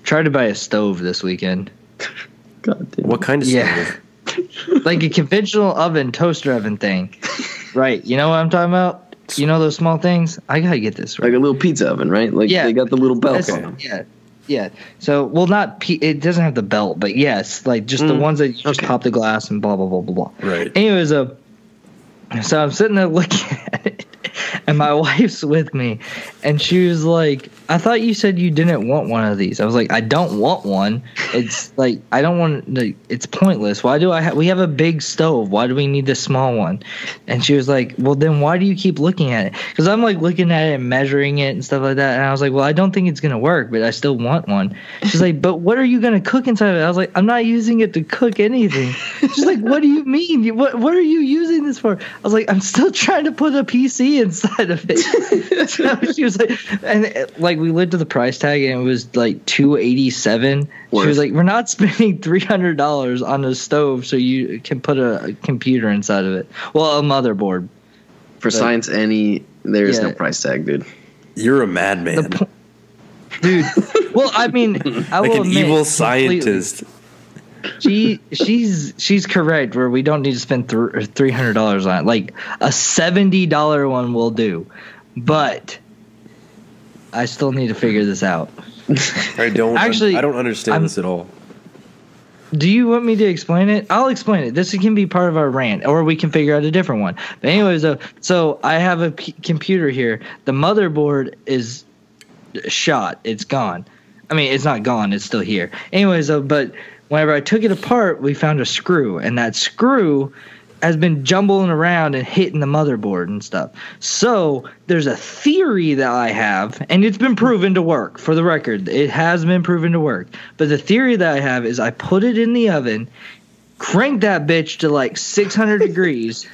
tried to buy a stove this weekend. God damn. What kind of stove? Like a conventional oven, toaster oven thing. Right. You know what I'm talking about? You know those small things? I gotta get this right. Like a little pizza oven, right? Like they got the little belts on them. Yeah. Yeah. So, well, it doesn't have the belt, but yes, like just the ones that you just pop the glass and blah, blah, blah, blah, blah. Right. Anyways, so I'm sitting there looking at it, and my wife's with me, and she was like, I thought you said you didn't want one of these. I was like, I don't want one. It's like, I don't want, like, it's pointless. Why do we have a big stove. Why do we need this small one? And she was like, well, then why do you keep looking at it? Because I'm like looking at it and measuring it and stuff like that. And I was like, well, I don't think it's going to work, but I still want one. She's like, but what are you going to cook inside of it? I was like, I'm not using it to cook anything. She's like, what do you mean? What are you using this for? I was like, I'm still trying to put a PC inside of it. So she was like, and like, we looked at the price tag and it was like $287. She was like, we're not spending $300 on a stove so you can put a computer inside of it. Well, a motherboard. For science, there is no price tag, dude. You're a madman. Dude, well, I mean, I like will an admit, evil scientist. She's correct where we don't need to spend $300 on it. Like a $70 one will do. But I still need to figure this out. I don't understand this at all. Do you want me to explain it? I'll explain it. This can be part of our rant, or we can figure out a different one. But anyways, so I have a computer here. The motherboard is shot. It's gone. I mean, it's not gone. It's still here. Anyways, but whenever I took it apart, we found a screw, and that screw has been jumbling around and hitting the motherboard and stuff. So there's a theory that I have, and it's been proven to work. For the record, it has been proven to work. But the theory that I have is I put it in the oven, crank that bitch to like 600 degrees,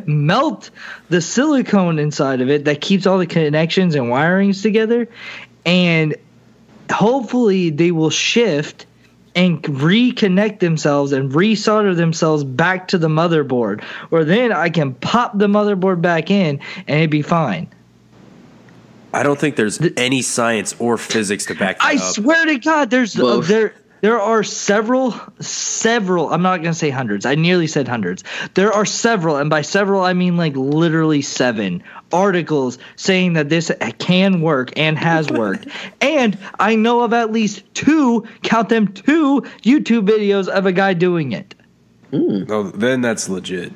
melt the silicone inside of it that keeps all the connections and wirings together, and hopefully they will shift and reconnect themselves and resolder themselves back to the motherboard, or then I can pop the motherboard back in and it'd be fine. I don't think there's any science or physics to back that up. I swear to God, there are several, I'm not going to say hundreds. I nearly said hundreds. There are several, and by several I mean like literally 7 articles saying that this can work and has worked. And I know of at least 2, count them, 2 YouTube videos of a guy doing it. Oh, then that's legit.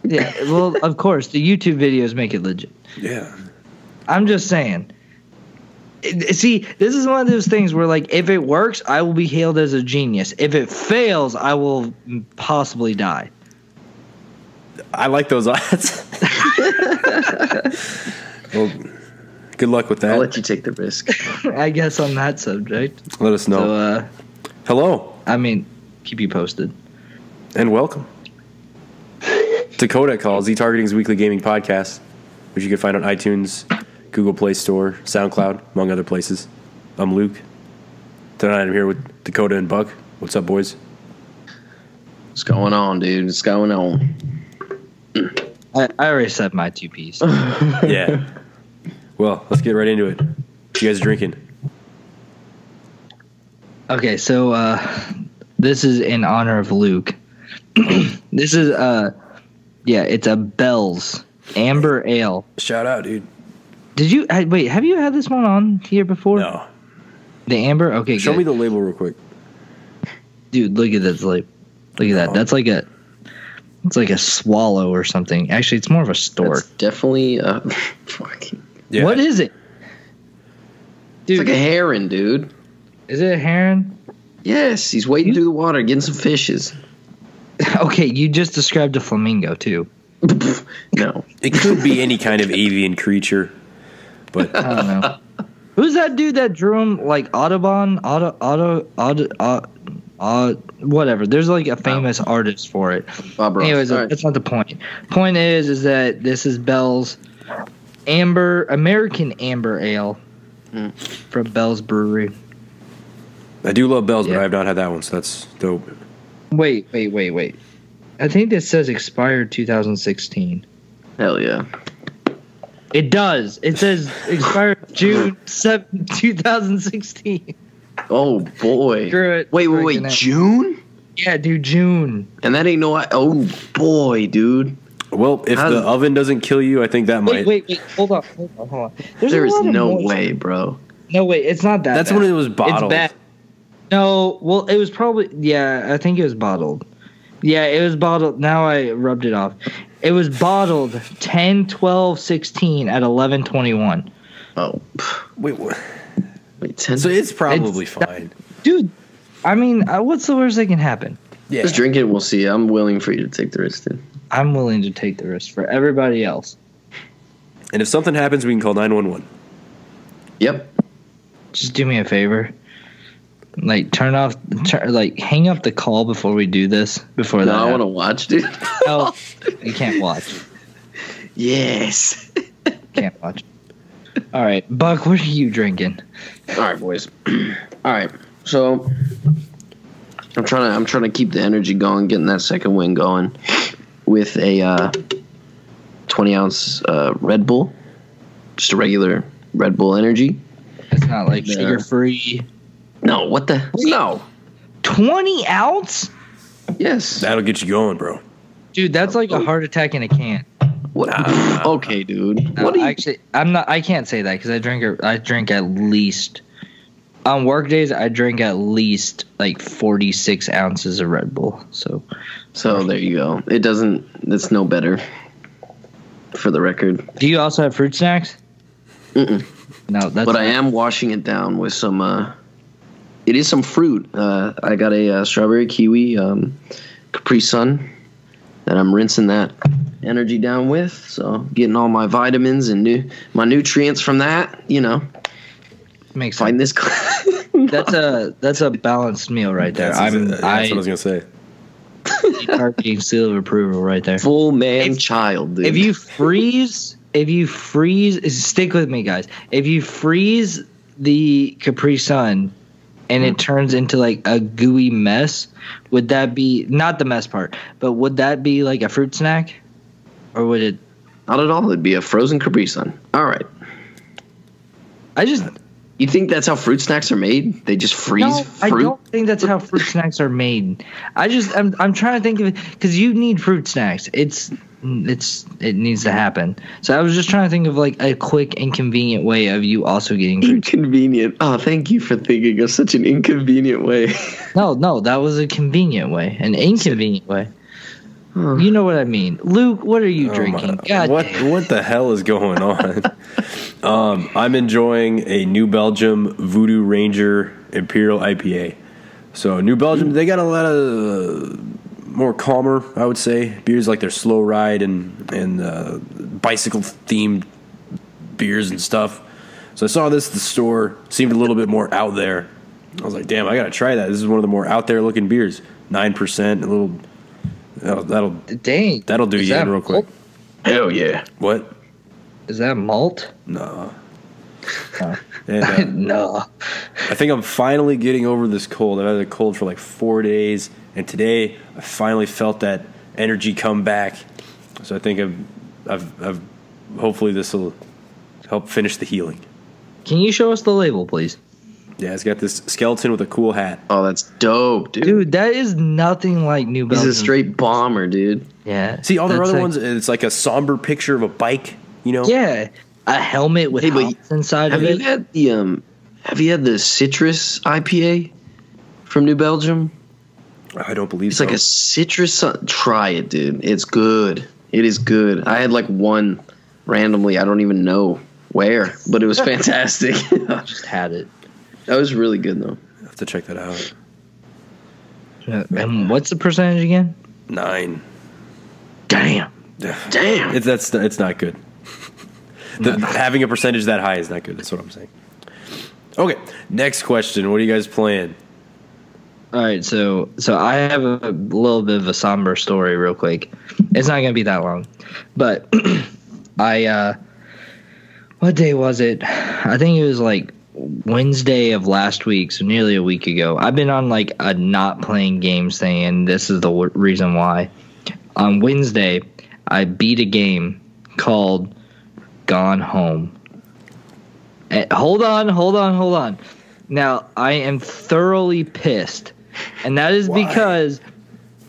Yeah, well, of course, the YouTube videos make it legit. Yeah. I'm just saying. See, this is one of those things where, like, if it works, I will be hailed as a genius. If it fails, I will possibly die. I like those odds. Well, good luck with that. I'll let you take the risk. I guess on that subject. Let us know. So, hello. I mean, keep you posted. And welcome to Codec Call, ZTargeting's weekly gaming podcast, which you can find on iTunes, Google Play Store, SoundCloud, among other places. I'm Luke. Tonight I'm here with Dakota and Buck. What's up, boys? What's going on, dude? What's going on? I already said my 2 piece. Yeah. Well, let's get right into it. What you guys drinking? Okay, so this is in honor of Luke. This is it's a Bell's Amber Ale. Shout out, dude. Did you wait? Have you had this one on here before? No. The Amber. Okay, Show good. me the label real quick, dude. Look at this label. Look at that. That's like it's like a swallow or something. Actually, it's more of a stork. That's definitely a fucking. Yeah. What is it, dude? It's like a heron, dude. Is it a heron? Yes, he's wading through the water, getting some fishes. Okay, you just described a flamingo too. No, it could be any kind of avian creature, but I don't know. Who's that dude that drew him like Audubon? Whatever. There's like a famous artist for it. Bob Ross. Anyways, that's not the point. Point is that this is Bell's American Amber Ale from Bell's Brewery. I do love Bell's, but I have not had that one, so that's dope. Wait. I think this says expired 2016. Hell yeah. It does. It says expired June 7, 2016. Oh boy. Screw it. Wait. June? Yeah, dude, June. And that ain't no. Oh boy, dude. Well, if the oven doesn't kill you, I think that might. Wait. Hold on. There is no way, bro. No, wait. It's not that. That's bad. when it was bottled. It's bad. No, well, it was probably. Yeah, I think it was bottled. Yeah, it was bottled. Now I rubbed it off. It was bottled 10/12/16 at 11/21. Oh, wait, what? Wait, 10. So it's probably fine, dude. I mean, what's the worst that can happen? Yeah, just drink it. We'll see. I'm willing for you to take the risk, then. I'm willing to take the risk for everybody else. And if something happens, we can call 911. Yep. Just do me a favor. Like, hang up the call before we do this. Before that, I want to watch, dude. No, you can't watch. Yes. Can't watch. All right, Buck, what are you drinking? All right, boys. All right, so I'm trying to keep the energy going, getting that second win going with a 20-ounce Red Bull, just a regular Red Bull Energy. It's not like sugar-free. No, what the? No. 20 ounce? Yes. That'll get you going, bro. Dude, that's like a heart attack in a can. What? Okay, dude. No, actually, I'm not. I can't say that because I drink at least on work days. I drink at least like 46 ounces of Red Bull. So there you go. It doesn't. It's no better. For the record. Do you also have fruit snacks? Mm-mm. No, that's. But I am washing it down with some. It is some fruit. I got a strawberry kiwi Capri Sun that I'm rinsing that energy down with. So getting all my vitamins and my nutrients from that. You know, makes find sense. This. That's a balanced meal right there. That's what I was gonna say. ZTargeting seal of approval right there. Full man child. Dude. If you freeze, stick with me, guys. If you freeze the Capri Sun and it turns into like a gooey mess, would that be not the mess part, but would that be like a fruit snack, or would it? Not at all. It'd be a frozen Capri Sun. All right. You think that's how fruit snacks are made? They just freeze fruit? I don't think that's how fruit snacks are made. I'm trying to think of it because you need fruit snacks. It needs to happen. So I was just trying to think of like a quick and convenient way of you also getting fruit. Inconvenient. Oh, thank you for thinking of such an inconvenient way. No, that was a convenient way, an inconvenient way. Huh. You know what I mean, Luke. What are you drinking? What the hell is going on? I'm enjoying a New Belgium Voodoo Ranger Imperial IPA. So New Belgium, they got a lot of more calmer, I would say, beers like their Slow Ride and bicycle themed beers and stuff. So I saw this at the store, seemed a little bit more out there. I was like, damn, I gotta try that. This is one of the more out there looking beers. 9%, a little. That'll do you in real quick. Hell yeah! What? Is that malt? No. No. I think I'm finally getting over this cold. I've had a cold for like 4 days, and today I finally felt that energy come back. So I think I've hopefully this will help finish the healing. Can you show us the label, please? Yeah, it's got this skeleton with a cool hat. Oh, that's dope, dude. Dude, that is nothing like New Belgium. He's a straight bomber, dude. Yeah. See, all their other ones, it's like a somber picture of a bike, you know? Yeah. A helmet with hops inside of it. Have you had the citrus IPA from New Belgium? I don't believe it's so. It's like a citrus. Try it, dude. It's good. It is good. I had like one randomly. I don't even know where, but it was fantastic. I just had it. That was really good, though. I have to check that out. And what's the percentage again? 9. Damn. It's not good. Having a percentage that high is not good. That's what I'm saying. Okay, next question. What are you guys playing? All right, so I have a little bit of a somber story real quick. It's not going to be that long. But what day was it? I think it was like Wednesday of last week, so nearly a week ago. I've been on like a not playing games thing, and this is the reason why. On Wednesday, I beat a game called Gone Home. Hold on. Now, I am thoroughly pissed. And that is because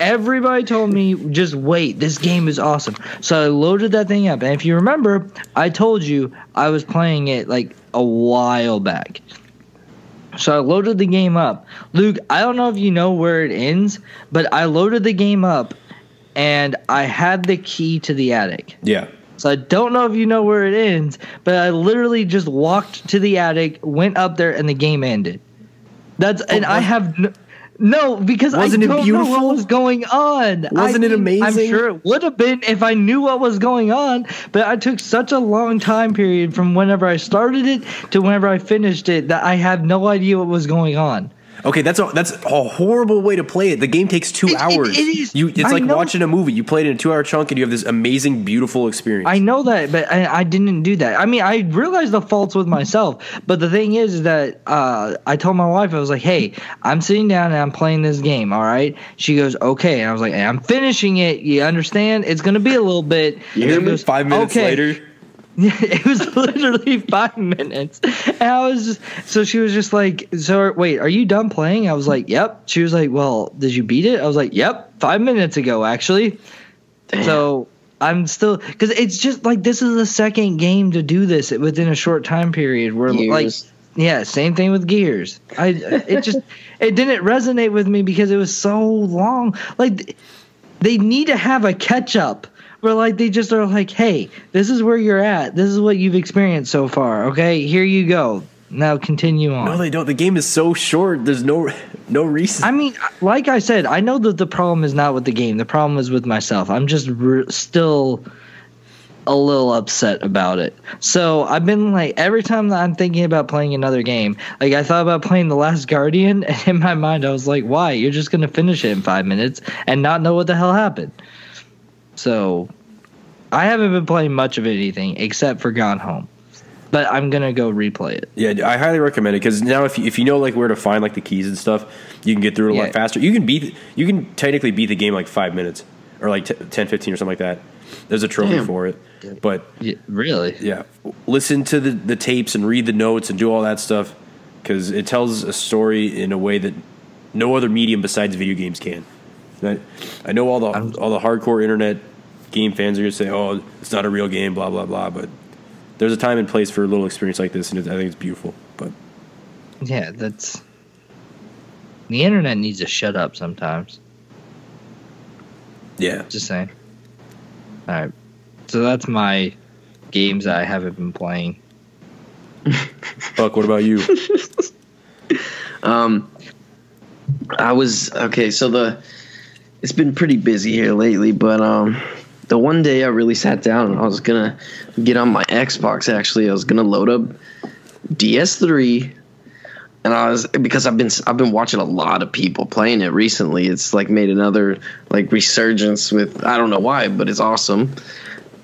everybody told me, just wait, this game is awesome. So I loaded that thing up. And if you remember, I told you I was playing it like a while back. So I loaded the game up. Luke, I don't know if you know where it ends, but I loaded the game up and I had the key to the attic. Yeah. So I don't know if you know where it ends, but I literally just walked to the attic, went up there, and the game ended. I have no, because wasn't I it don't beautiful? know what was going on. Wasn't it amazing? I'm sure it would have been if I knew what was going on, but I took such a long time period from whenever I started it to whenever I finished it that I have no idea what was going on. Okay, that's a horrible way to play it. The game takes 2 hours. It is. It's like watching a movie. You play it in a 2-hour chunk, and you have this amazing, beautiful experience. I know that, but I didn't do that. I mean, I realized the faults with myself, but the thing is that I told my wife, I was like, hey, I'm sitting down and I'm playing this game, all right? She goes, okay. And I was like, hey, I'm finishing it. You understand? It's going to be a little bit. You hear me? 5 minutes later. It was literally 5 minutes. And I was just, so she was just like, so wait, are you done playing? I was like, yep. She was like, well, did you beat it? I was like, yep, 5 minutes ago, actually. Damn. So I'm still, because it's just like, this is the second game to do this within a short time period where like, yeah, same thing with Gears. It didn't resonate with me because it was so long. Like, they need to have a catch up. Where like they just are like, hey, this is where you're at. This is what you've experienced so far. Okay, here you go. Now continue on. No, they don't. The game is so short. There's no reason. I mean, like I said, I know that the problem is not with the game. The problem is with myself. I'm just still a little upset about it. So I've been like, every time that I'm thinking about playing another game, like I thought about playing The Last Guardian, and in my mind I was like, why? You're just gonna finish it in 5 minutes and not know what the hell happened. So, I haven't been playing much of anything except for Gone Home, but I'm gonna go replay it. Yeah, I highly recommend it because now if you know like where to find like the keys and stuff, you can get through it a lot faster. You can technically beat the game like 5 minutes or like 10, 15 or something like that. There's a trophy for it, but really, listen to the tapes and read the notes and do all that stuff because it tells a story in a way that no other medium besides video games can. I know all the hardcore internet game fans are going to say, oh, it's not a real game, blah, blah, blah. But there's a time and place for a little experience like this, and I think it's beautiful. But yeah, the internet needs to shut up sometimes. Yeah. Just saying. All right. So that's my games that I haven't been playing. Buck, what about you? It's been pretty busy here lately, but the one day I really sat down and I was gonna get on my Xbox. Actually, I was gonna load up DS3, and because I've been watching a lot of people playing it recently. It's like made another like resurgence with, I don't know why, but it's awesome.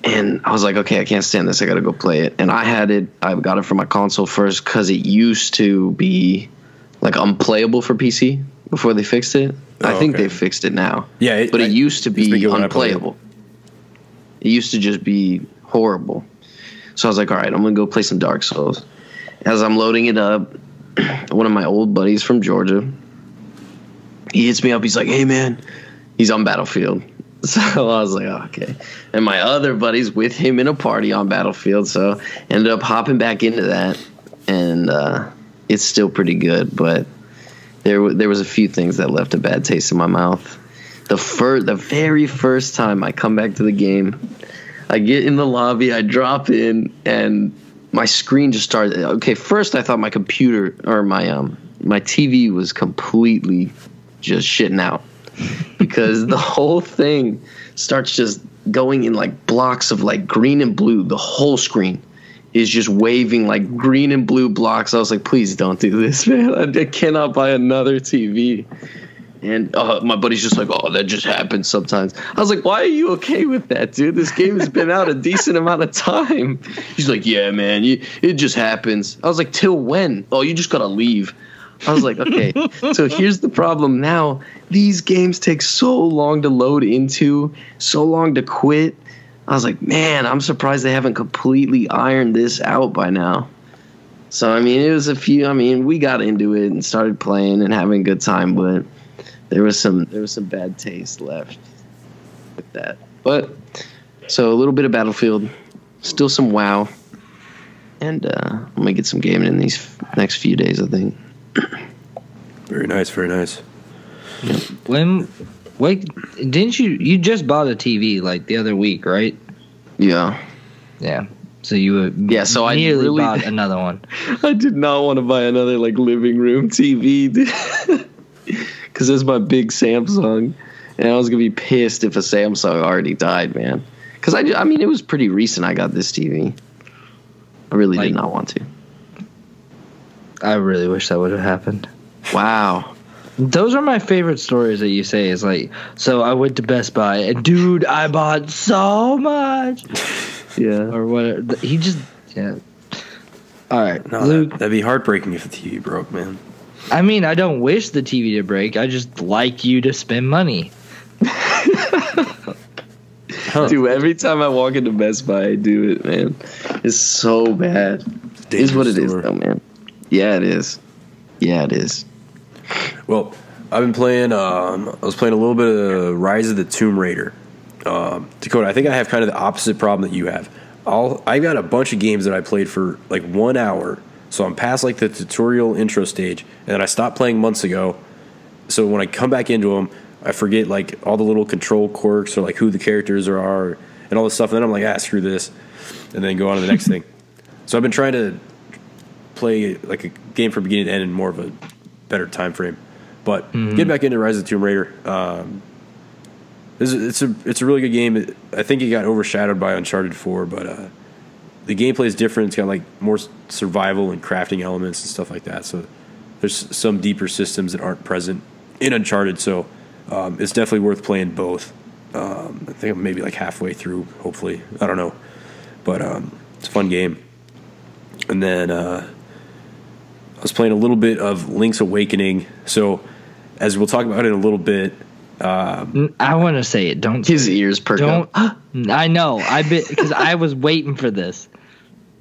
And I was like, okay, I can't stand this. I gotta go play it. And I got it for my console first because it used to be like unplayable for PC before they fixed it. I think they fixed it now. Yeah, it used to be unplayable. It used to just be horrible. So I was like, all right, I'm going to go play some Dark Souls. As I'm loading it up, one of my old buddies from Georgia, he hits me up. He's like, hey, man, he's on Battlefield. So I was like, oh, okay. And my other buddy's with him in a party on Battlefield. So ended up hopping back into that. And it's still pretty good, but there was a few things that left a bad taste in my mouth. The very first time I come back to the game, I get in the lobby, I drop in, and my screen just started. Okay, first I thought my computer or my TV was completely just shitting out because the whole thing starts just going in like blocks of like green and blue. The whole screen is just waving like green and blue blocks. I was like, please don't do this, man. I cannot buy another TV. And my buddy's just like, oh, that just happens sometimes. I was like, why are you okay with that, dude? This game has been out a decent amount of time. He's like, yeah, man, it just happens. I was like, till when? Oh, you just got to leave. I was like, okay. So here's the problem now. These games take so long to load into, so long to quit. I was like, man, I'm surprised they haven't completely ironed this out by now. So, I mean, it was we got into it and started playing and having a good time, but there was some bad taste left with that. But, so a little bit of Battlefield, still some WoW, and I'm going to get some gaming in these next few days, I think. Very nice, very nice. Wait, didn't you just bought a TV like the other week, right? Yeah. Yeah. So you so I nearly really bought another one. I did not want to buy another like living room TV because it's my big Samsung, and I was gonna be pissed if a Samsung already died, man. Because I mean, it was pretty recent. I got this TV. I really did not want to. I really wish that would have happened. Wow. Those are my favorite stories that you say. Is like, so I went to Best Buy and dude, I bought so much. Yeah. Or whatever. He just, yeah. All right, No, Luke. that'd be heartbreaking if the TV broke, man. I mean, I don't wish the TV to break. I just like you to spend money. Dude, every time I walk into Best Buy, I do it, man. It's so bad. It is what it is, though, man. Yeah, it is. Yeah, it is. Well, I've been playing. I was playing a little bit of Rise of the Tomb Raider. Dakota, I think I have kind of the opposite problem that you have. I got a bunch of games that I played for like 1 hour, so I'm past like the tutorial intro stage, and then I stopped playing months ago. So when I come back into them, I forget like all the little control quirks or like who the characters are and all this stuff. And then I'm like, screw this, and then go on to the next thing. So I've been trying to play like a game from beginning to end in more of a better time frame. But getting back into Rise of the Tomb Raider, it's a really good game. I think it got overshadowed by Uncharted 4, but the gameplay is different. It's got like more survival and crafting elements and stuff like that. So there's some deeper systems that aren't present in Uncharted. So it's definitely worth playing both. I think I'm maybe like halfway through, hopefully. I don't know. But it's a fun game. And then I was playing a little bit of Link's Awakening. So as we'll talk about it in a little bit. I want to say it. Don't. His ears perk up. I know. Because I was waiting for this.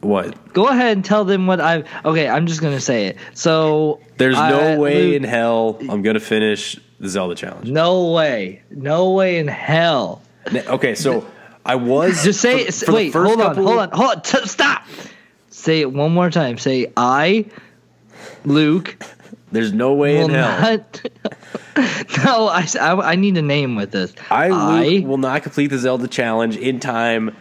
What? Go ahead and tell them what I've. Okay, I'm just gonna say it. So there's no way in hell I'm gonna finish the Zelda challenge. No way in hell. Okay, so I was just say it. Wait, hold on. Stop. Say it one more time. Say Luke. There's no way in hell. No, I need a name with this. Luke, will not complete the Zelda challenge in time.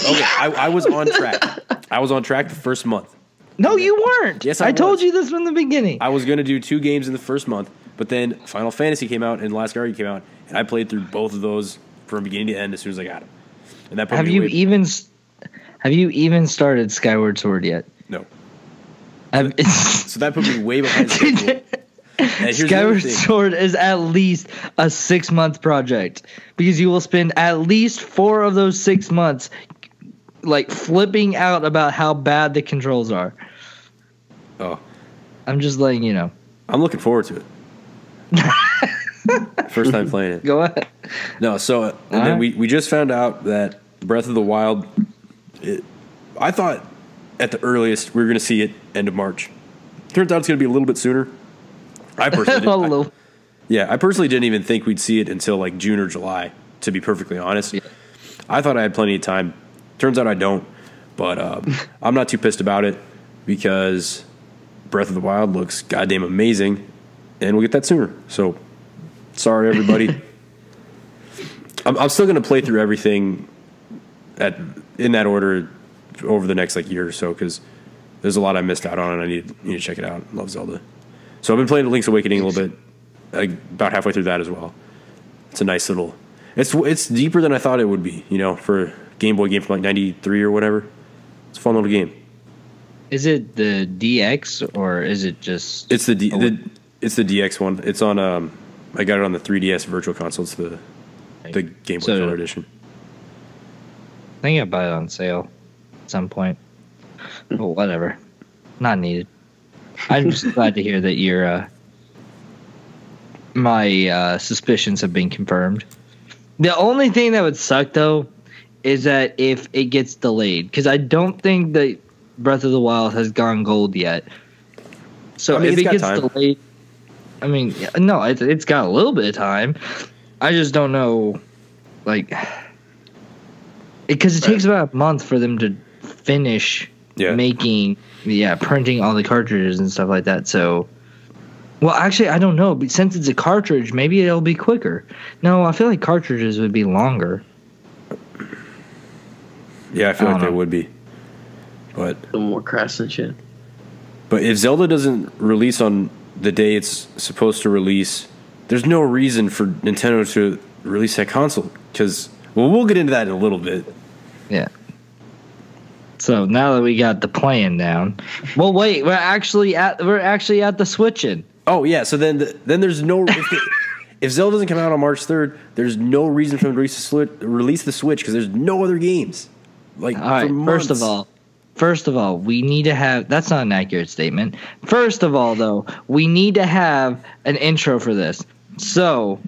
Okay, I was on track. I was on track the first month. No, you weren't. Yes, I told you this from the beginning. I was going to do 2 games in the first month, but then Final Fantasy came out and Last Guardian came out, and I played through both of those from beginning to end as soon as I got them. And that put have you even started Skyward Sword yet? No. So that put me way behind schedule. Skyward Sword is at least a 6-month project because you will spend at least 4 of those 6 months like flipping out about how bad the controls are. Oh. I'm just letting you know. I'm looking forward to it. First time playing it. Go ahead. No, so and then we just found out that Breath of the Wild, I thought at the earliest we were going to see it end of March. Turns out it's going to be a little bit sooner. I personally I personally didn't even think we'd see it until like June or July, to be perfectly honest. Yeah. I thought I had plenty of time. Turns out I don't, but I'm not too pissed about it because Breath of the Wild looks goddamn amazing, and we'll get that sooner. So, sorry, everybody. I'm still going to play through everything in that order over the next like year or so because there's a lot I missed out on, and I need to check it out. Love Zelda. So I've been playing Link's Awakening a little bit, about halfway through that as well. It's a nice little. It's deeper than I thought it would be, for a Game Boy game from like '93 or whatever. It's a fun little game. Is it the DX or is it just? It's it's the DX one. It's on. I got it on the 3DS Virtual Console. It's the Game Boy Color edition. I think I buy it on sale at some point. Well, whatever. Not needed. I'm just glad to hear that your my suspicions have been confirmed. The only thing that would suck though is that if it gets delayed, because I don't think that Breath of the Wild has gone gold yet. So I mean, if it gets time. delayed, I mean, no, it's got a little bit of time. I just don't know, like, because it takes about a month for them to finish printing all the cartridges and stuff like that. So, well, actually, I don't know. But since it's a cartridge, maybe it'll be quicker. No, I feel like cartridges would be longer. Yeah, I feel like they would be. But a little more crass and shit. But if Zelda doesn't release on the day it's supposed to release, there's no reason for Nintendo to release that console. Because, well, we'll get into that in a little bit. Yeah. So now that we got the plan down, well, wait, we're actually at the switching. Oh yeah, so then there's no if Zelda doesn't come out on March 3rd, there's no reason for them to release the Switch because there's no other games. Like, all right, first of all, we need to have. That's not an accurate statement. First of all, though, we need to have an intro for this. So,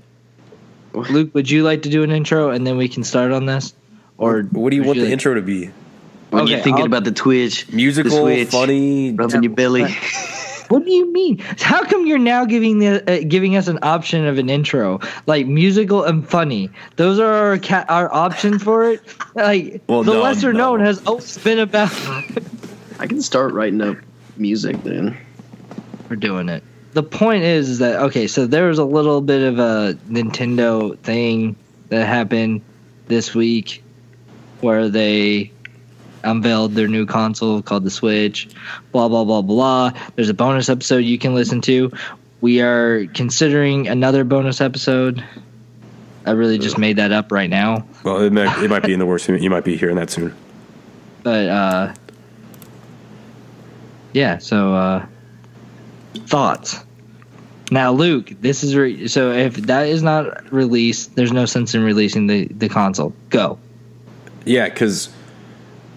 Luke, would you like to do an intro and then we can start on this? Or what do you want the intro to be? When you're thinking about the Twitch, musical, the Switch, funny, rubbing your belly. What do you mean? How come you're now giving us an option of an intro, like musical and funny? Those are our options for it. Like, well, the lesser known has always been about. I can start writing up music then. We're doing it. The point is that okay, so there was a little bit of a Nintendo thing that happened this week where they unveiled their new console called the Switch, blah, blah, blah, blah. There's a bonus episode you can listen to. We are considering another bonus episode. I really just made that up right now. Well, it might be in the works. You might be hearing that soon. But, yeah, so, thoughts. Now, Luke, this is... so if that is not released, there's no sense in releasing the console. Go. Yeah, because...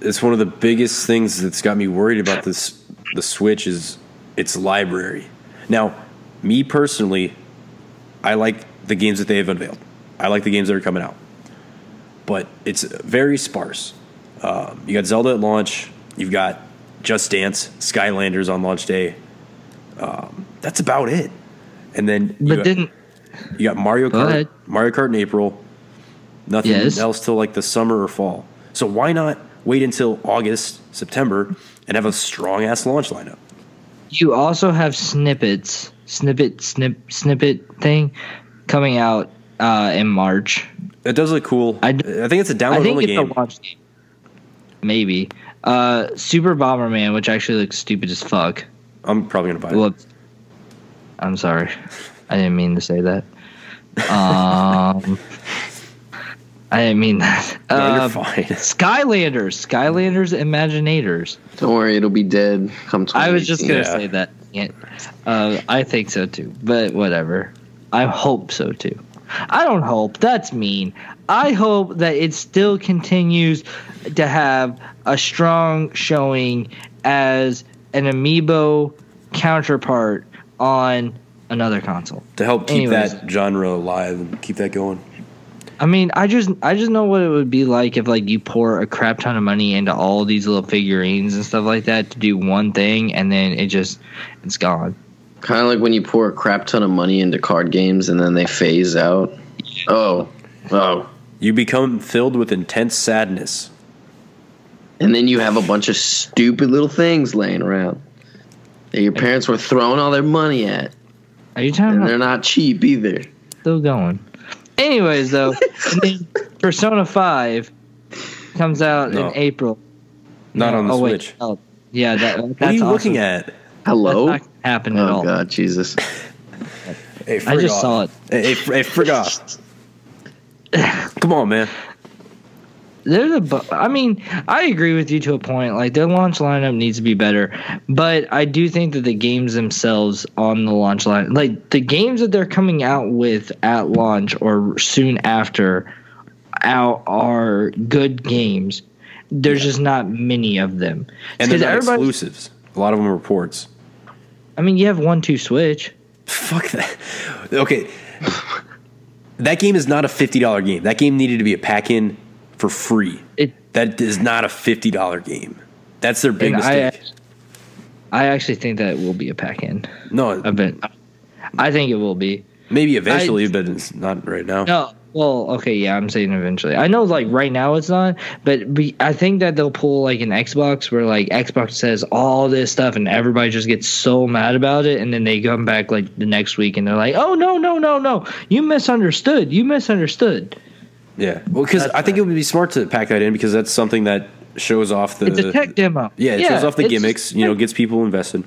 it's one of the biggest things that's got me worried about the Switch is its library. Now, me personally, I like the games that they have unveiled. I like the games that are coming out. But it's very sparse. You got Zelda at launch. You've got Just Dance, Skylanders on launch day. That's about it. And then you got Mario Kart. Mario Kart in April. Nothing else till like the summer or fall. So why not wait until August, September, and have a strong-ass launch lineup? You also have snippet thing coming out in March. It does look cool. I think it's a download-only game. A launch game. Maybe. Super Bomberman, which actually looks stupid as fuck. I'm probably going to buy it. I'm sorry. I didn't mean to say that. I didn't mean that. No, you're fine. Skylanders Imaginators. Don't worry, it'll be dead come 2018. I was just going to say that. I think so too, but whatever. I hope so too. I don't hope. That's mean. I hope that it still continues to have a strong showing as an amiibo counterpart on another console. To help keep that genre alive and keep that going. I mean, I just know what it would be like if like you pour a crap ton of money into all these little figurines and stuff like that to do one thing, and then it's gone. Kind of like when you pour a crap ton of money into card games and then they phase out. Oh. You become filled with intense sadness. And then you have a bunch of stupid little things laying around that your parents were throwing all their money at. Are you talking about? They're not cheap either. Still going. Anyways, though, Persona 5 comes out in April. Not on the Switch. Oh, yeah, that's what are you looking at? Hello? That's not happening at all. Oh, God, Jesus. Hey, I just saw it. Hey, frick. Come on, man. I mean, I agree with you to a point. Like, their launch lineup needs to be better, but I do think that the games themselves on the launch line, like the games that they're coming out with at launch or soon after, are good games. There's just not many of them, and they're not exclusives. A lot of them are ports. I mean, you have 1-2 Switch. Fuck that. Okay. that game is not a $50 game. That game needed to be a pack-in for free. That is not a $50 game. That's their big mistake. I actually think that it will be a pack-in. No. I think it will be. Maybe eventually, but it's not right now. No. Well, okay, yeah, I'm saying eventually. I know, like, right now it's not, but I think that they'll pull, like, an Xbox where, like, Xbox says all this stuff and everybody just gets so mad about it, and then they come back, like, the next week and they're like, oh, no. You misunderstood. Yeah. Well, because I think it would be smart to pack that in because that's something that shows off the... It's a tech demo. Yeah, it shows off the gimmicks, gets people invested.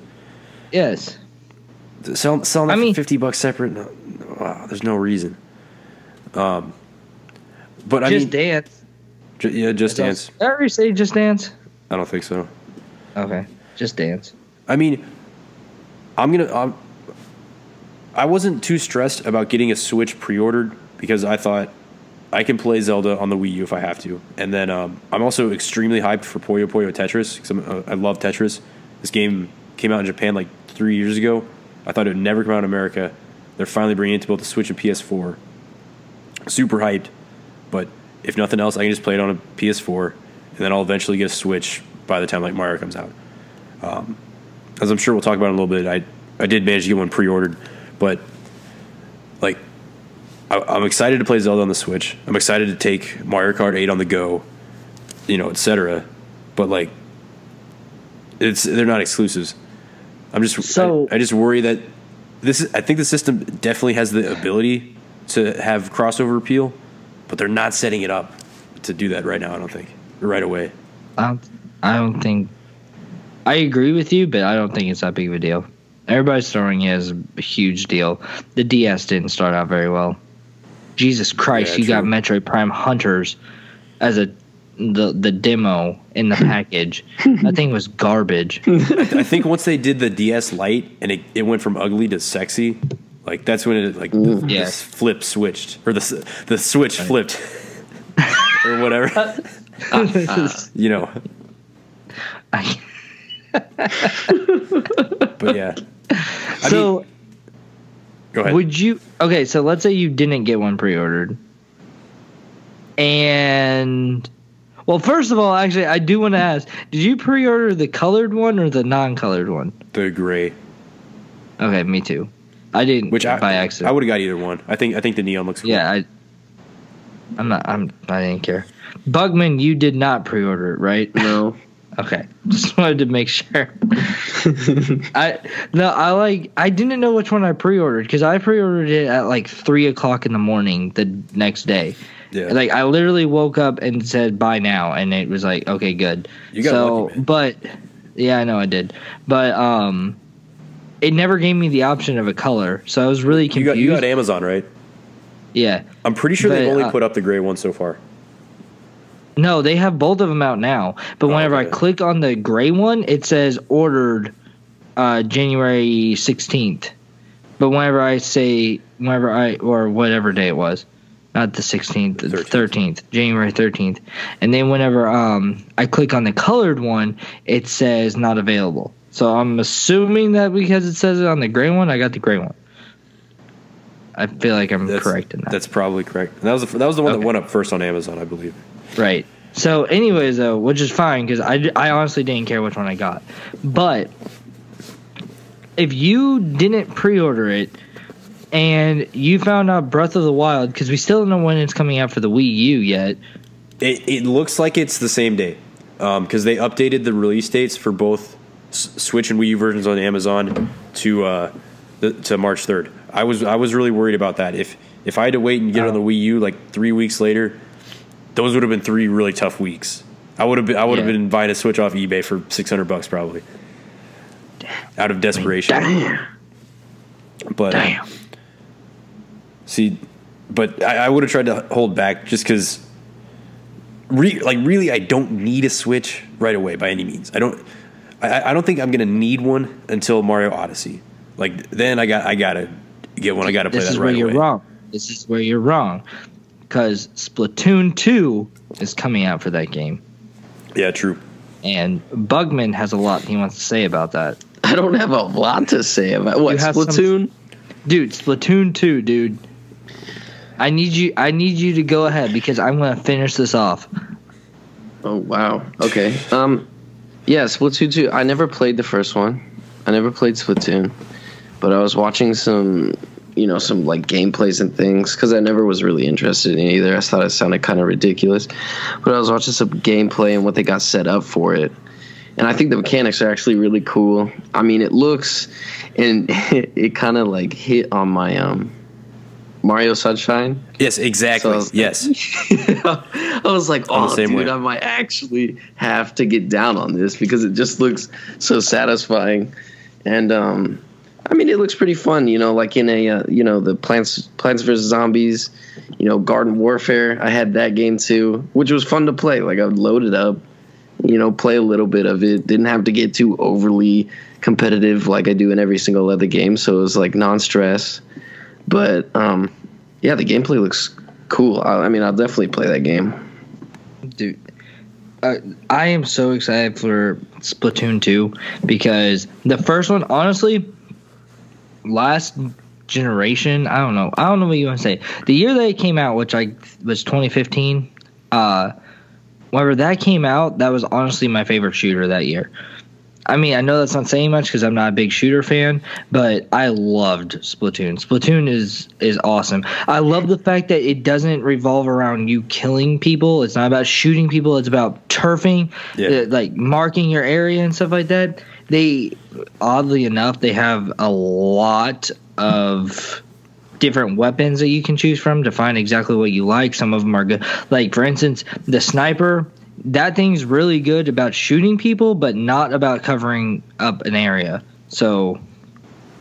Yes. Selling that for $50 separate, no, wow, there's no reason. But I mean... Just Dance. Just Dance. Did I already say Just Dance? I don't think so. Okay. Just Dance. I mean, I wasn't too stressed about getting a Switch pre-ordered because I thought I can play Zelda on the Wii U if I have to. And then I'm also extremely hyped for Puyo Puyo Tetris because I love Tetris. This game came out in Japan like 3 years ago. I thought it would never come out in America. They're finally bringing it to both the Switch and PS4. Super hyped. But if nothing else, I can just play it on a PS4. And then I'll eventually get a Switch by the time like Mario comes out. As I'm sure we'll talk about in a little bit, I did manage to get one pre-ordered. But like... I'm excited to play Zelda on the Switch. I'm excited to take Mario Kart 8 on the go, etc. But like, they're not exclusives. I just worry that I think the system definitely has the ability to have crossover appeal, but they're not setting it up to do that right now. I don't think right away. I don't think. I agree with you, but I don't think it's that big of a deal. Everybody's throwing it as a huge deal. The DS didn't start out very well. Jesus Christ, you got Metroid Prime Hunters as the demo in the package. That thing was garbage. I think once they did the DS Lite and it went from ugly to sexy, like that's when it like the flip switched or the switch flipped or whatever. But yeah. So go ahead. Would you? Okay, so let's say you didn't get one pre-ordered, and well, first of all, actually, I do want to ask: did you pre-order the colored one or the non-colored one? The gray. Okay, me too. I didn't. By accident. I would have got either one. I think the neon looks cool. Yeah, I didn't care. Bugman, you did not pre-order it, right? No. Okay, just wanted to make sure. I didn't know which one I pre-ordered because I pre-ordered it at like 3:00 in the morning the next day. Yeah. Like I literally woke up and said buy now, and it was like okay, good. You got lucky, man. But yeah, I know I did. But it never gave me the option of a color, so I was really confused. You got Amazon, right? Yeah. I'm pretty sure they've only put up the gray one so far. No, they have both of them out now. But whenever I click on the gray one, it says ordered January 16th. But whenever or whatever day it was, not the 16th, the 13th, January 13th. And then whenever I click on the colored one, it says not available. So I'm assuming that because it says it on the gray one, I got the gray one. I feel like I'm correct in that. That's probably correct. That was the one that went up first on Amazon, I believe. Right. So anyways, though, which is fine because I honestly didn't care which one I got. But if you didn't pre-order it and you found out Breath of the Wild, because we still don't know when it's coming out for the Wii U yet. It looks like it's the same day because they updated the release dates for both Switch and Wii U versions on Amazon to March 3rd. I was really worried about that. If I had to wait and get it on the Wii U like 3 weeks later, those would have been 3 really tough weeks. I would have been buying a Switch off eBay for $600 probably, out of desperation. Damn. But but I would have tried to hold back just because. Really, I don't need a Switch right away by any means. I don't think I'm gonna need one until Mario Odyssey. Like then I gotta get one. I gotta play that right away. This is where you're wrong. This is where you're wrong. Because Splatoon 2 is coming out for that game. Yeah, true. And Bugman has a lot he wants to say about that. I don't have a lot to say about what Splatoon. Dude, Splatoon 2, dude. I need you to go ahead because I'm going to finish this off. Oh wow. Okay. Yeah, Splatoon 2. I never played the first one. I never played Splatoon, but I was watching some like gameplays and things because I never was really interested in either. I thought it sounded kind of ridiculous, but I was watching some gameplay and what they got set up for it, and I think the mechanics are actually really cool. I mean, it looks and it kind of like hit on my Mario Sunshine. Yes, exactly. So yes. I was like, oh, dude, way. I might actually have to get down on this because it just looks so satisfying. And, I mean, it looks pretty fun, like in a, the Plants vs. Zombies, Garden Warfare. I had that game too, which was fun to play. Like I would load it up, play a little bit of it. Didn't have to get too overly competitive like I do in every single other game. So it was like non-stress. But, yeah, the gameplay looks cool. I mean, I'll definitely play that game. Dude, I am so excited for Splatoon 2 because the first one, honestly, last generation, I don't know what you want to say. The year that it came out, which was 2015, whenever that came out, that was honestly my favorite shooter that year. I mean, I know that's not saying much because I'm not a big shooter fan, but I loved Splatoon. Splatoon is awesome. I love the fact that it doesn't revolve around you killing people. It's not about shooting people. It's about turfing, like marking your area and stuff like that. Oddly enough, they have a lot of different weapons that you can choose from to find exactly what you like. Some of them are good. Like, for instance, the sniper. That thing's really good about shooting people, but not about covering up an area. So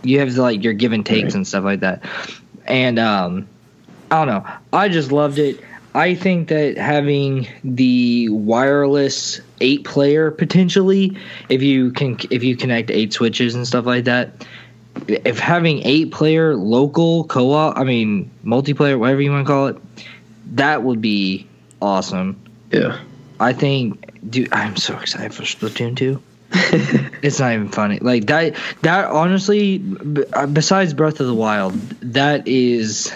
you have like your give and takes and stuff like that. And I don't know. I just loved it. I think that having the wireless 8-player potentially, if you connect 8 switches and stuff like that, if having 8-player local co-op, I mean multiplayer, whatever you want to call it, that would be awesome. Yeah. I think, dude, I'm so excited for Splatoon 2. It's not even funny. Like that honestly, besides Breath of the Wild, that is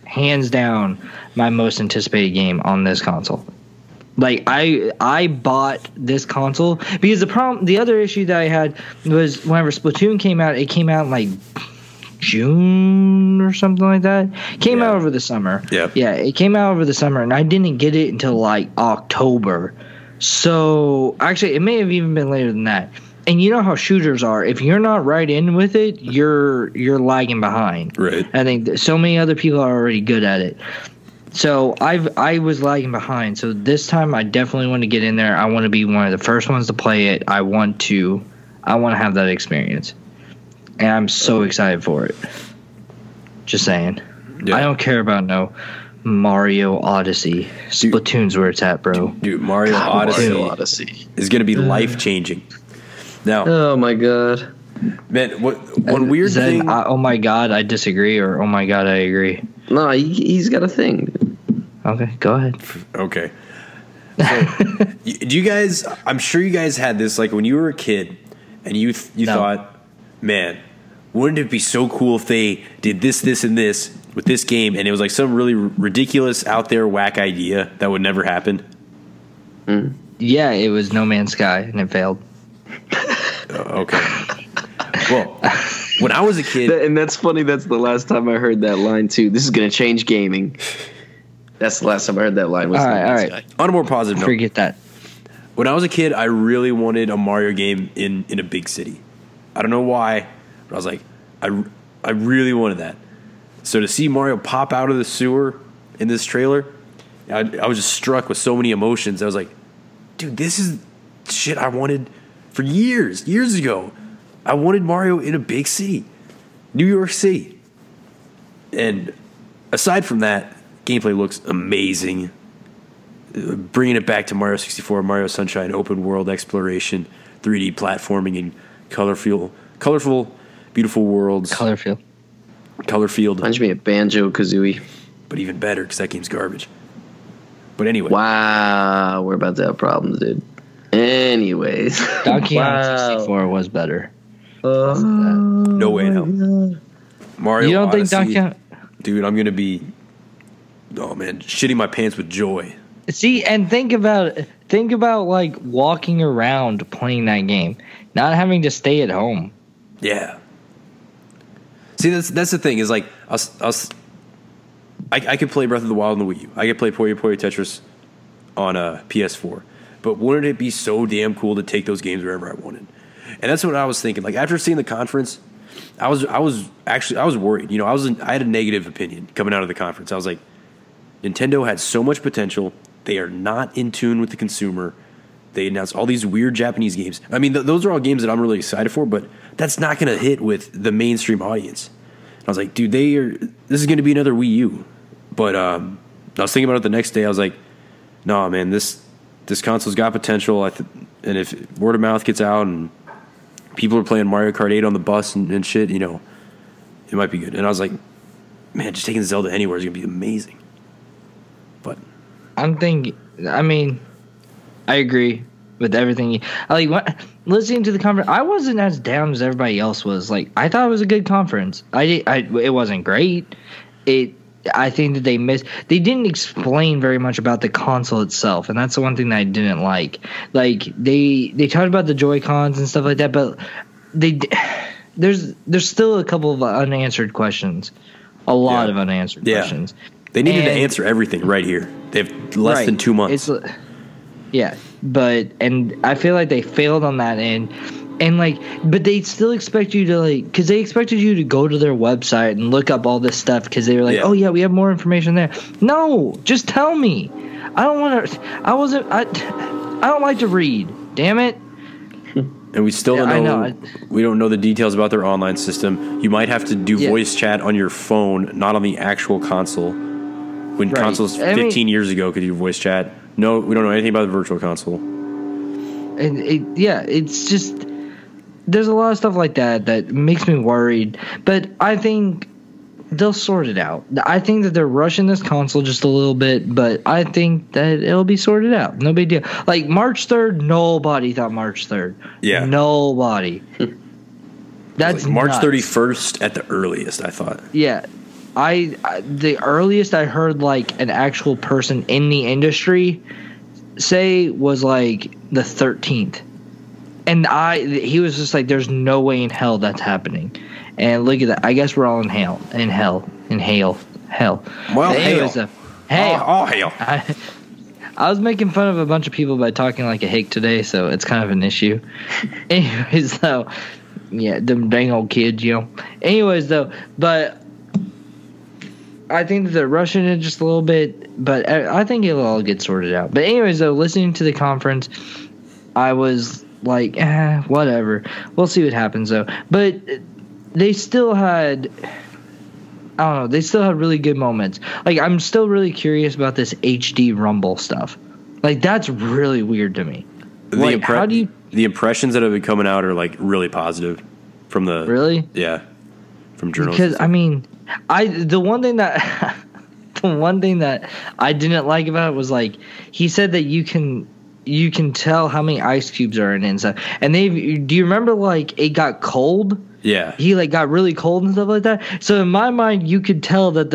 hands down my most anticipated game on this console. Like I bought this console because the other issue that I had was whenever Splatoon came out, it came out in like June or something like that. Came out over the summer. Yeah, it came out over the summer, and I didn't get it until like October. So actually, it may have even been later than that. And you know how shooters are. If you're not right in with it, you're lagging behind. Right. I think so many other people are already good at it. So I was lagging behind. So this time I definitely want to get in there. I want to be one of the first ones to play it. I want to have that experience. And I'm so excited for it. Just saying. Yeah. I don't care about no Mario Odyssey. Splatoon's where it's at, bro. Dude, Mario Odyssey is going to be life-changing. Now, oh, my God. Man, one weird thing... oh, my God, I disagree, or oh, my God, I agree. No, he's got a thing. Okay, go ahead. Okay. So, do you guys... I'm sure you guys had this, like, when you were a kid, and you thought... Man, wouldn't it be so cool if they did this, this, and this with this game, and it was like some really ridiculous, out there, whack idea that would never happen? Yeah, it was No Man's Sky, and it failed. Okay. Well, when I was a kid... And that's funny, that's the last time I heard that line, too. This is going to change gaming. That's the last time I heard that line. Was all right. Sky. On a more positive note. Forget that. When I was a kid, I really wanted a Mario game in a big city. I don't know why, but I was like, I really wanted that. So to see Mario pop out of the sewer in this trailer, I was just struck with so many emotions. I was like, dude, this is shit I wanted for years ago. I wanted Mario in a big city, New York City. And aside from that, gameplay looks amazing. Bringing it back to Mario 64, Mario Sunshine, open world exploration, 3D platforming, and colorful, beautiful worlds. Color field. Reminds me of Banjo-Kazooie. But even better, because that game's garbage. But anyway. Wow, we're about to have problems, dude. Anyways. Donkey Kong 64 was better. No way, no. Mario You don't Odyssey, think Donkey Kong... Dude, I'm going to be oh man, shitting my pants with joy. See, and think about like walking around playing that game, not having to stay at home. Yeah. See, that's the thing is like I could play Breath of the Wild on the Wii U. I could play Puyo Puyo Tetris on a PS4. But wouldn't it be so damn cool to take those games wherever I wanted? And that's what I was thinking. Like after seeing the conference, I was worried. You know, I had a negative opinion coming out of the conference. I was like, Nintendo had so much potential. They are not in tune with the consumer. They announced all these weird Japanese games. I mean, those are all games that I'm really excited for, but that's not going to hit with the mainstream audience. And I was like, dude, this is going to be another Wii U. But I was thinking about it the next day. I was like, no, man, this console's got potential. And if word of mouth gets out and people are playing Mario Kart 8 on the bus and shit, you know, it might be good. And I was like, man, just taking Zelda anywhere is going to be amazing. But I mean, I agree with everything. Listening to the conference, I wasn't as down as everybody else was. Like, I thought it was a good conference. It wasn't great. I think that they didn't explain very much about the console itself, and that's the one thing that I didn't like. Like they talked about the Joy-Cons and stuff like that, but there's still a couple of unanswered questions. A lot of unanswered questions. They needed to answer everything right here. They have less than 2 months. And I feel like they failed on that end. And but they still expect you to because they expected you to go to their website and look up all this stuff because they were like, oh yeah, we have more information there. No, just tell me. I don't want to. I don't like to read. Damn it. And we still don't know. We don't know the details about their online system. You might have to do voice chat on your phone, not on the actual console. When consoles 15 years ago could do voice chat. No, we don't know anything about the virtual console. And it's just. There's a lot of stuff like that makes me worried, but I think they'll sort it out. I think that they're rushing this console just a little bit, but I think that it'll be sorted out. No big deal. Like March 3rd, nobody thought March 3rd. Yeah. Nobody. That's March nuts. 31st at the earliest, I thought. Yeah. The earliest I heard an actual person in the industry say was the 13th. And he was just like, "There's no way in hell that's happening." And look at that. I guess we're all in hell. Well, hail. Hail. I was making fun of a bunch of people by talking like a hick today, so it's kind of an issue. Anyways, though, yeah, them dang old kids, you know. Anyways, though, but I think that they're rushing it just a little bit, but I think it'll all get sorted out. But anyways, though, listening to the conference, I was like, whatever. We'll see what happens, though. But they still had, I don't know, they still had really good moments. I'm still really curious about this HD Rumble stuff. That's really weird to me. How do you... The impressions that have been coming out are, really positive from the... Really? Yeah. From journalists. Because, I mean, the one thing that I didn't like about it was, he said that you can tell how many ice cubes are in it and stuff. And do you remember it got cold? Yeah. He got really cold and stuff like that. So in my mind, you could tell that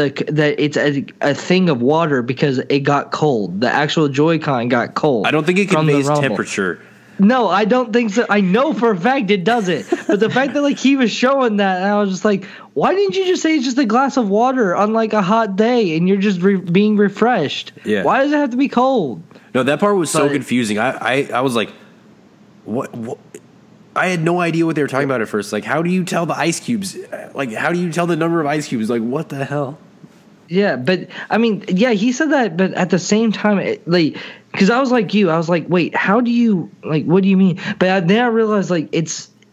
it's a thing of water because it got cold. The actual Joy-Con got cold. I don't think it conveys temperature. No, I don't think so. I know for a fact it doesn't. But the fact that he was showing that, and I was just like, why didn't you just say it's just a glass of water on a hot day and you're just being refreshed? Yeah. Why does it have to be cold? No, that part was so confusing. I was like, what? I had no idea what they were talking about at first. How do you tell the ice cubes? How do you tell the number of ice cubes? What the hell? Yeah, but I mean, yeah, he said that, but at the same time, because I was like you, I was like, wait, how do you what do you mean? But then I realized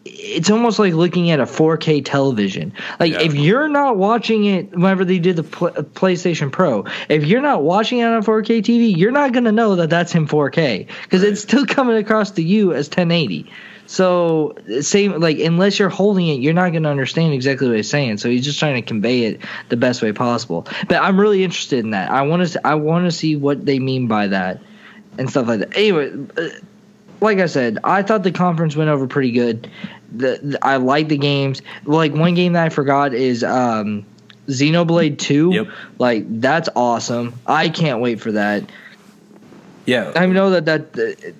it's almost like looking at a 4K television. If you're not watching it whenever they did the PlayStation Pro, if you're not watching it on a 4K TV, you're not going to know that that's in 4K because it's still coming across to you as 1080. So same, unless you're holding it, you're not going to understand exactly what he's saying. So he's just trying to convey it the best way possible. But I'm really interested in that. I want to see what they mean by that and stuff like that. Anyway, like I said, I thought the conference went over pretty good. I like the games. One game that I forgot is Xenoblade 2. Yep. Like, that's awesome. I can't wait for that. Yeah. I know that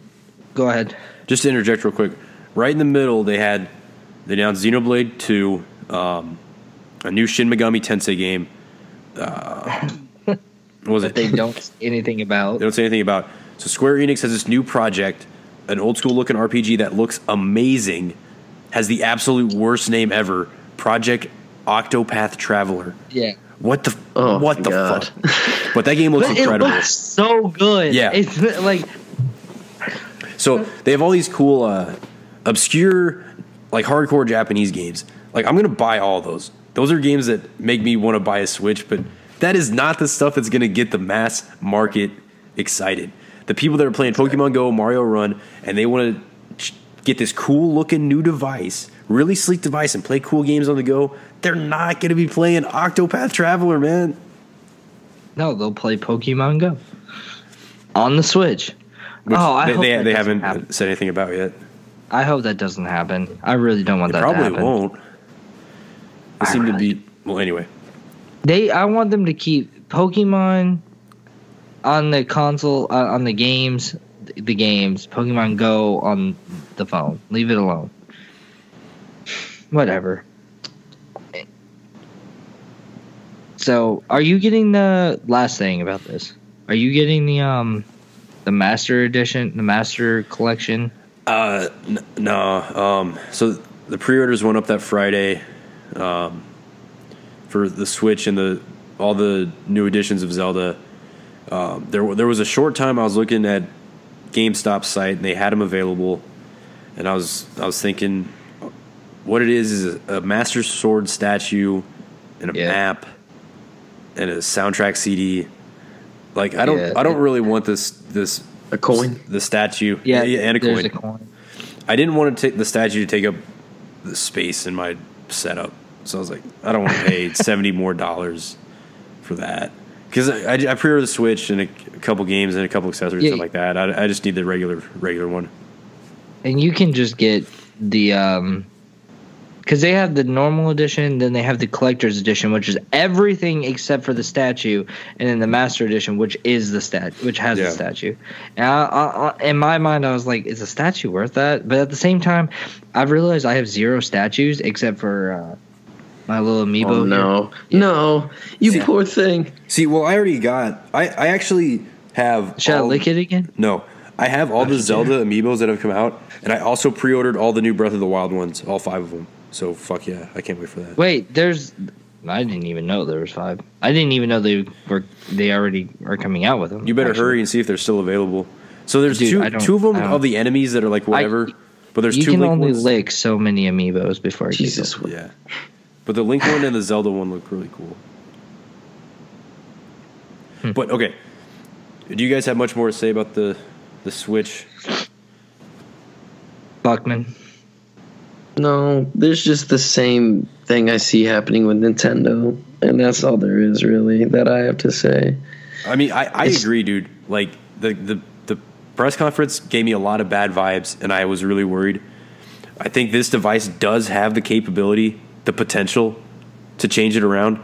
go ahead. Just to interject real quick. Right in the middle, they announced Xenoblade 2, a new Shin Megami Tensei game. What was it? They don't say anything about. They don't say anything about. So Square Enix has this new project, an old school looking RPG that looks amazing, has the absolute worst name ever, Project Octopath Traveler. Yeah. What the God. fuck? But that game looks incredible. It looks so good. Yeah. It's like, so they have all these cool, obscure, like hardcore Japanese games. Like, I'm gonna buy all those. Those are games that make me want to buy a Switch, but that is not the stuff that's gonna get the mass market excited. The people that are playing Pokemon Go, Mario Run, and they want to get this cool looking new device, really sleek device, and play cool games on the go, they're not going to be playing Octopath Traveler, man. no, they'll play Pokemon Go on the Switch. Which I hope they that haven't happen. said anything about yet. I hope that doesn't happen. I really don't want that to happen. Probably won't. They seem to be, well, anyway. I want them to keep Pokemon on the console, on the games, Pokemon Go on the phone. Leave it alone. Whatever. So, are you getting the last thing about this? Are you getting the Master Edition, the Master Collection? No. So the pre-orders went up that Friday for the Switch and all the new editions of Zelda. There was a short time I was looking at GameStop's site and they had them available, and I was thinking, what it is a Master Sword statue and a map and a soundtrack CD. Like, I don't really want this a coin, the statue, Yeah, and a there's coin. a coin. I didn't want to take the statue to take up the space in my setup, so I was like, I don't want to pay $70 more for that, because I pre-ordered the Switch and a couple games and a couple accessories and stuff like that. I just need the regular one. And you can just get the because they have the normal edition, then they have the collector's edition, which is everything except for the statue, and then the master edition, which is the which has the statue. And I, in my mind, I was like, is a statue worth that? But at the same time, I've realized I have 0 statues except for my little amiibo. Oh no, no, you poor thing. See, well, I already got. I actually have. Should I lick it again? No, I have all the Zelda amiibos that have come out, and I also pre-ordered all the new Breath of the Wild ones, all 5 of them. So fuck yeah, I can't wait for that. Wait, I didn't even know there was 5. I didn't even know they already are coming out with them. You better hurry and see if they're still available. So there's two of them of the enemies that are like whatever, but there's 2 You can Link only ones. lick so many amiibos before Jesus. Yeah, but the Link one and the Zelda one look really cool. But okay, do you guys have much more to say about the Switch? Buckman. No, there's just the same thing I see happening with Nintendo, and that's all there is really that I have to say. I mean, I agree, dude. Like the press conference gave me a lot of bad vibes, and I was really worried. I think this device does have the capability, the potential to change it around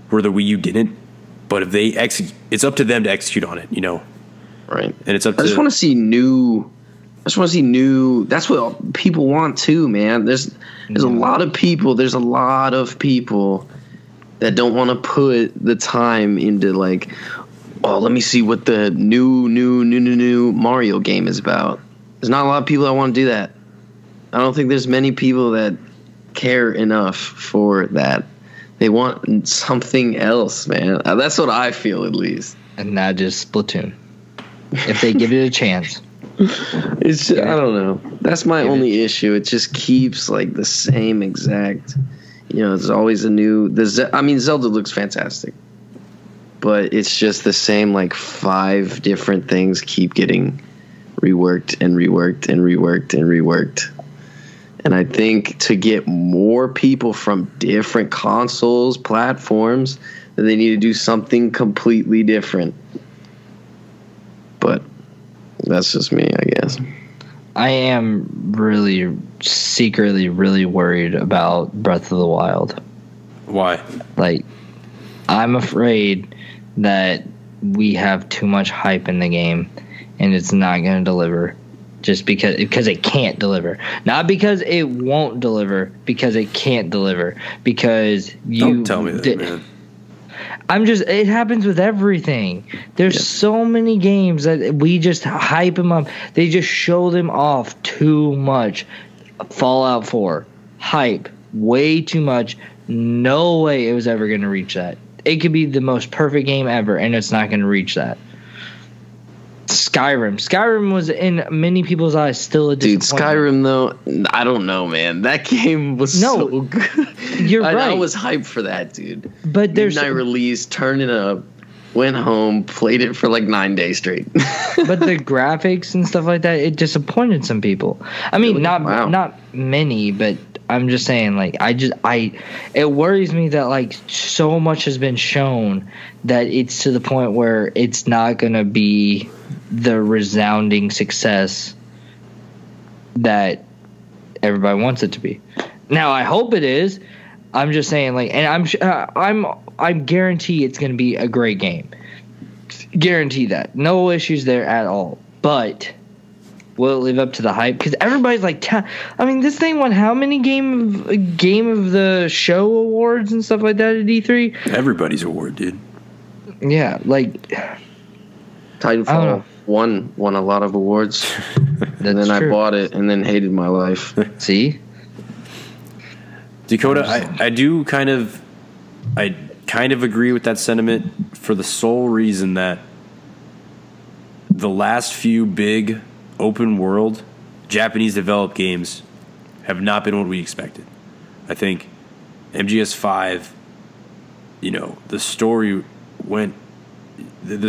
where the Wii U didn't. But if they it's up to them to execute on it, you know. Right. And it's up to. I just want to see new. That's what people want too, man. There's a lot of people. There's a lot of people that don't want to put the time into like, oh, let me see what the new Mario game is about. There's not a lot of people that want to do that. I don't think there's many people that care enough for that. They want something else, man. That's what I feel, at least. And not just Splatoon. If they give it a chance. It's just, I don't know. That's my only issue. It just keeps like the same exact. You know, there's always a new. Zelda looks fantastic, but it's just the same like 5 different things keep getting reworked and reworked and reworked and reworked. And I think to get more people from different consoles, platforms, that they need to do something completely different. But that's just me, I guess. I am really secretly really worried about Breath of the Wild. Why? Like, I'm afraid that we have too much hype in the game, and it's not going to deliver. Just because it can't deliver, not because it won't deliver, because it can't deliver. Because don't tell me that, man. It happens with everything. There's so many games that we just hype them up. They just show them off too much. Fallout 4, hype, way too much. No way it was ever going to reach that. It could be the most perfect game ever, and it's not going to reach that. Skyrim was in many people's eyes still a disappointment. Dude, Skyrim though, I don't know, man. That game was so good. You're right. I was hyped for that, dude. But there's midnight release, turned it up, went home, played it for like 9 days straight. But the graphics and stuff like that, it disappointed some people. I mean, really? not many, but I'm just saying, like, it worries me that like so much has been shown that it's to the point where it's not gonna be the resounding success that everybody wants it to be. Now, I hope it is. I'm just saying, like, and I guarantee it's going to be a great game. Guarantee that. No issues there at all. But will it live up to the hype? Because everybody's like, I mean, this thing won how many game of the show awards and stuff like that at E3? Everybody's award, dude. Yeah, like Titanfall won a lot of awards. And then I bought it and then hated my life. See? Dakota, I kind of agree with that sentiment for the sole reason that the last few big open world Japanese developed games have not been what we expected. I think MGS5, the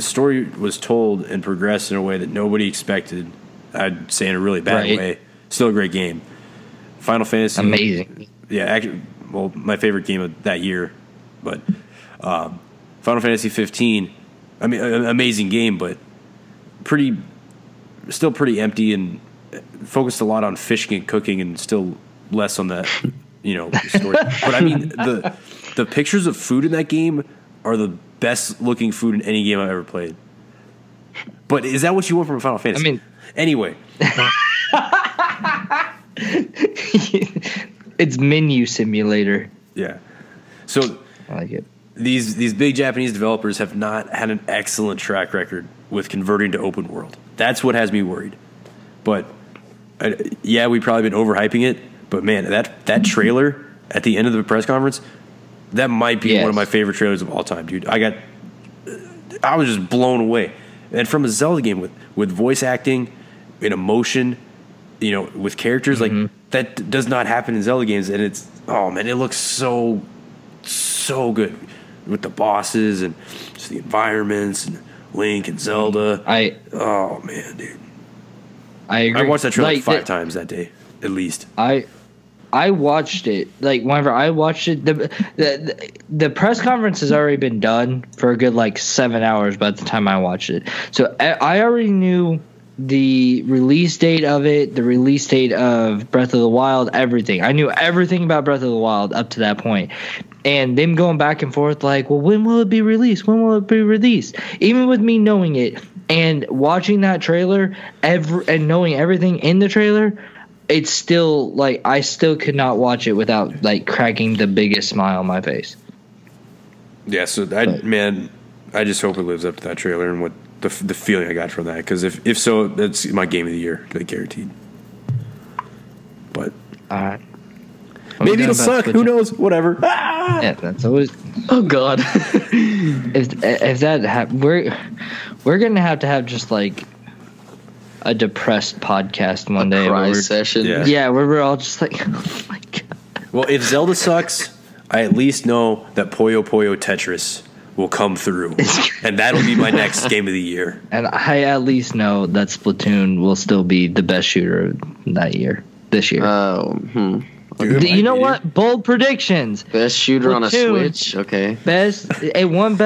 story was told and progressed in a way that nobody expected. I'd say in a really bad way. Still a great game. Final Fantasy, amazing. Yeah, actually, well, my favorite game of that year, but Final Fantasy 15. I mean, amazing game, but still pretty empty and focused a lot on fishing and cooking, and still less on that, story. But I mean, the pictures of food in that game are the best looking food in any game I've ever played. But is that what you want from a Final Fantasy? I mean, anyway. It's menu simulator. Yeah. So I like it. These big Japanese developers have not had an excellent track record with converting to open world. That's what has me worried. But we've probably been overhyping it. But man, that trailer at the end of the press conference, that might be one of my favorite trailers of all time, dude. I was just blown away. And from a Zelda game with voice acting and emotion, with characters, like that does not happen in Zelda games. And it looks so good with the bosses and just the environments and Link and Zelda. Oh man, dude. I agree. I watched that trailer like 5 times that day, at least. I watched it, like, whenever I watched it, the press conference has already been done for a good, like, 7 hours by the time I watched it. So I already knew the release date of it, the release date of Breath of the Wild, everything. I knew everything about Breath of the Wild up to that point. And them going back and forth like, well, when will it be released? When will it be released? Even with me knowing it and watching that trailer and knowing everything in the trailer, it's still, like, I still could not watch it without, like, cracking the biggest smile on my face. Yeah, so, I just hope it lives up to that trailer and what the feeling I got from that. Because if so, that's my game of the year, like, guaranteed. But all right. Maybe it'll suck. Who knows? Whatever. Yeah, that's always. Oh God. if that happens, we're gonna have to have just like a depressed podcast one day. Cry session. Yeah, where we're all just like, oh my God. Well, if Zelda sucks, I at least know that Puyo Puyo Tetris will come through, and that'll be my next game of the year. And I at least know that Splatoon will still be the best shooter this year. You know what? Bold predictions. Best shooter Splatoon, on a Switch. Okay. It won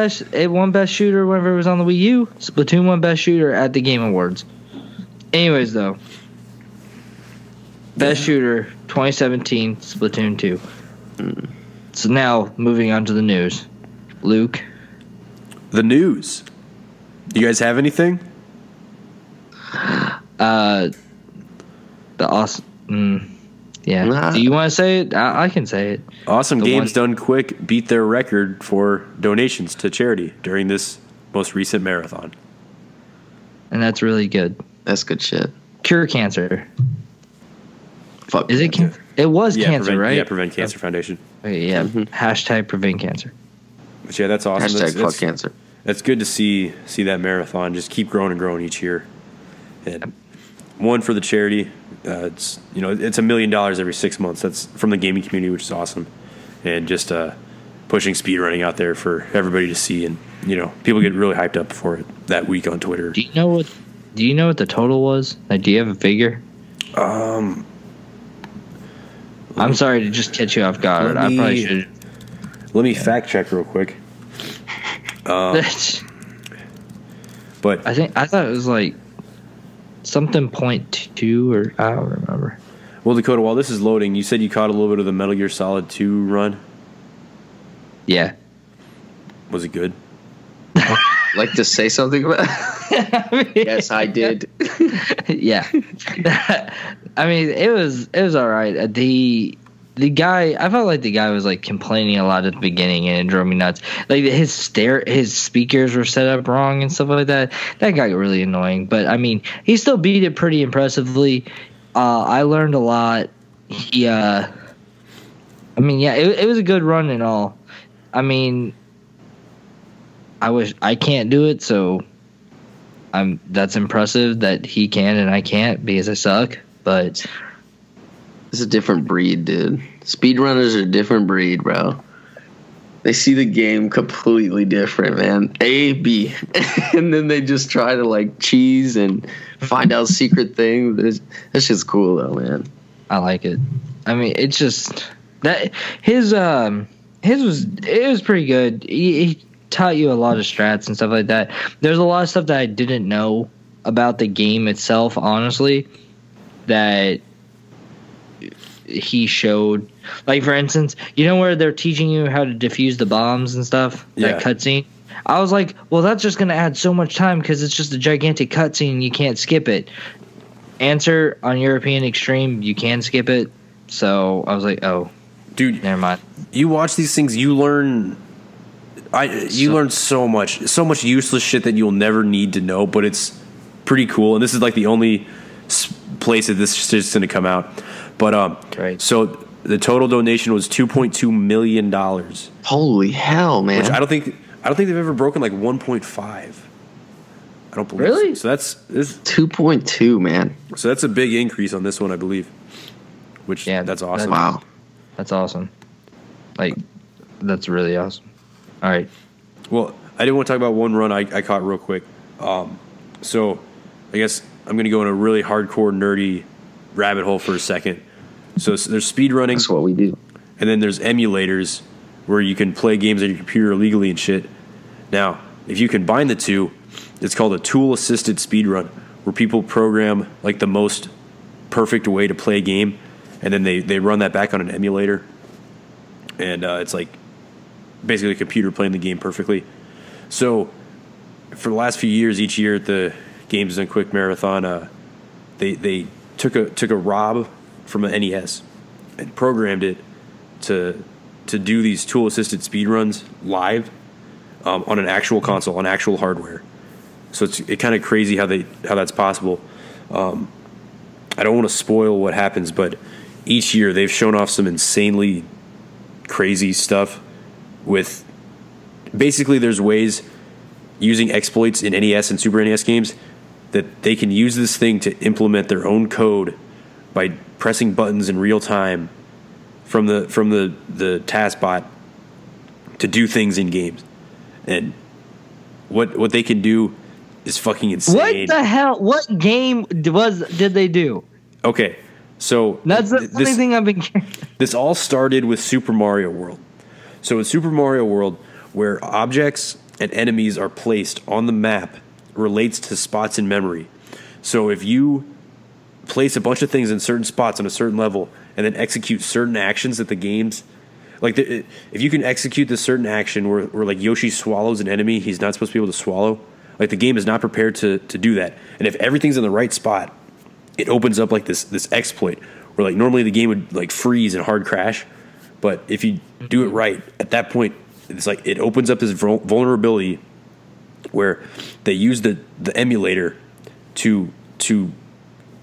best shooter whenever it was on the Wii U. Splatoon won best shooter at the Game Awards. Anyways, though, best shooter 2017 Splatoon 2. So now moving on to the news. Luke. The news. You guys have anything? The awesome. Yeah. Nah. Do you want to say it? I can say it. Awesome The Games one- Done Quick beat their record for donations to charity during this most recent marathon. And that's really good. That's good shit. Cure cancer. Fuck. Is it cancer? It was cancer, right? Yeah, Prevent Cancer Foundation. Okay, yeah. Hashtag prevent cancer. But yeah, that's awesome. Hashtag That's fuck cancer. That's good to see that marathon just keep growing and growing each year. And one for the charity. It's it's $1 million every 6 months. That's from the gaming community, which is awesome. And just pushing speedrunning out there for everybody to see, and people get really hyped up for it that week on Twitter. Do you know what the total was? Like, do you have a figure? I'm sorry to just catch you off guard. I probably should. Let me fact check real quick. But I thought it was like something 0.2 or I don't remember. Well, Dakota, while this is loading, you said you caught a little bit of the Metal Gear Solid 2 run. Yeah. Was it good? Like to say something about? Yes, I did. Yeah. I mean, it was all right. The guy, I felt like the guy was like complaining a lot at the beginning, and it drove me nuts. Like his speakers were set up wrong and stuff like that. That got really annoying. But I mean, he still beat it pretty impressively. I learned a lot. It was a good run and all. I mean, I wish I can't do it, so that's impressive that he can and I can't because I suck. But It's a different breed, dude. Speedrunners are a different breed, bro. They see the game completely different, man. A, B. And then they just try to, like, cheese and find out secret things. That's just cool, though, man. I like it. I mean, it's just that his was pretty good. He taught you a lot of strats and stuff like that. There's a lot of stuff that I didn't know about the game itself, honestly, that he showed. Like, for instance, where they're teaching you how to defuse the bombs and stuff? Yeah. That cutscene? I was like, well, that's just going to add so much time because it's just a gigantic cutscene. You can't skip it. Answer, on European Extreme, you can skip it. So I was like, oh, dude, never mind. You watch these things, you learn. You learn so much useless shit that you'll never need to know, but it's pretty cool. And this is like the only place that this is going to come out. But Right. So the total donation was $2.2 million. Holy hell, man. Which I don't think they've ever broken like 1.5. I don't believe. Really? So that's 2.2, man. So that's a big increase on this one, I believe. Which Yeah, that's awesome. Wow. That's awesome. Like, that's really awesome. All right. Well, I did want to talk about one run I caught real quick. So I guess I'm going to go in a really hardcore, nerdy rabbit hole for a second. So there's speed running. That's what we do. And then there's emulators where you can play games on your computer illegally and shit. Now, if you combine the two, it's called a tool-assisted speedrun, where people program like the most perfect way to play a game, and then they run that back on an emulator. And it's like basically a computer playing the game perfectly. So for the last few years, each year at the Games Done Quick Marathon, they took a ROB from an NES and programmed it to do these tool assisted speedruns live on an actual console, on actual hardware. So it's kind of crazy how that's possible. I don't want to spoil what happens, but each year they've shown off some insanely crazy stuff with basically there's ways using exploits in NES and Super NES games that they can use this thing to implement their own code by pressing buttons in real time from the task bot to do things in games. And what they can do is fucking insane. What the hell? What game did they do? Okay, so That's the only thing I've been. This all started with Super Mario World. So in Super Mario World, where objects and enemies are placed on the map relates to spots in memory. So if you place a bunch of things in certain spots on a certain level and then execute certain actions that the games, Like if you can execute this certain action where like Yoshi swallows an enemy he's not supposed to be able to swallow, like the game is not prepared to do that. And if everything's in the right spot, it opens up like this exploit where like normally the game would like freeze and hard crash, but if you do it right at that point, it's like it opens up this vulnerability where they use the emulator to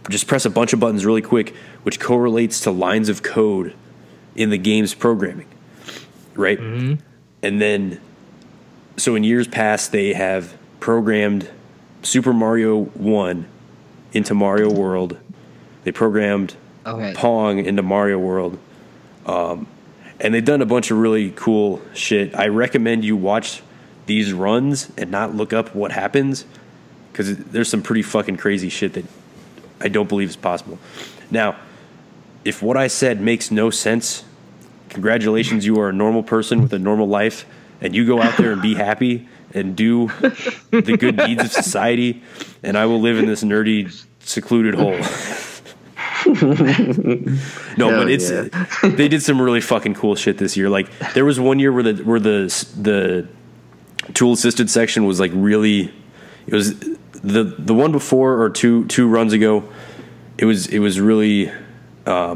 just press a bunch of buttons really quick, which correlates to lines of code in the game's programming, right? Mm-hmm. And then, so in years past, they have programmed Super Mario 1 into Mario World. They programmed Pong into Mario World. And they've done a bunch of really cool shit. I recommend you watch these runs and not look up what happens, because there's some pretty fucking crazy shit that I don't believe is possible. Now, if what I said makes no sense, congratulations, you are a normal person with a normal life, and you go out there and be happy and do the good deeds of society, and I will live in this nerdy, secluded hole. No, but it's they did some really fucking cool shit this year. Like there was one year where the tool assisted section was like really, it was the one before or two runs ago, it was really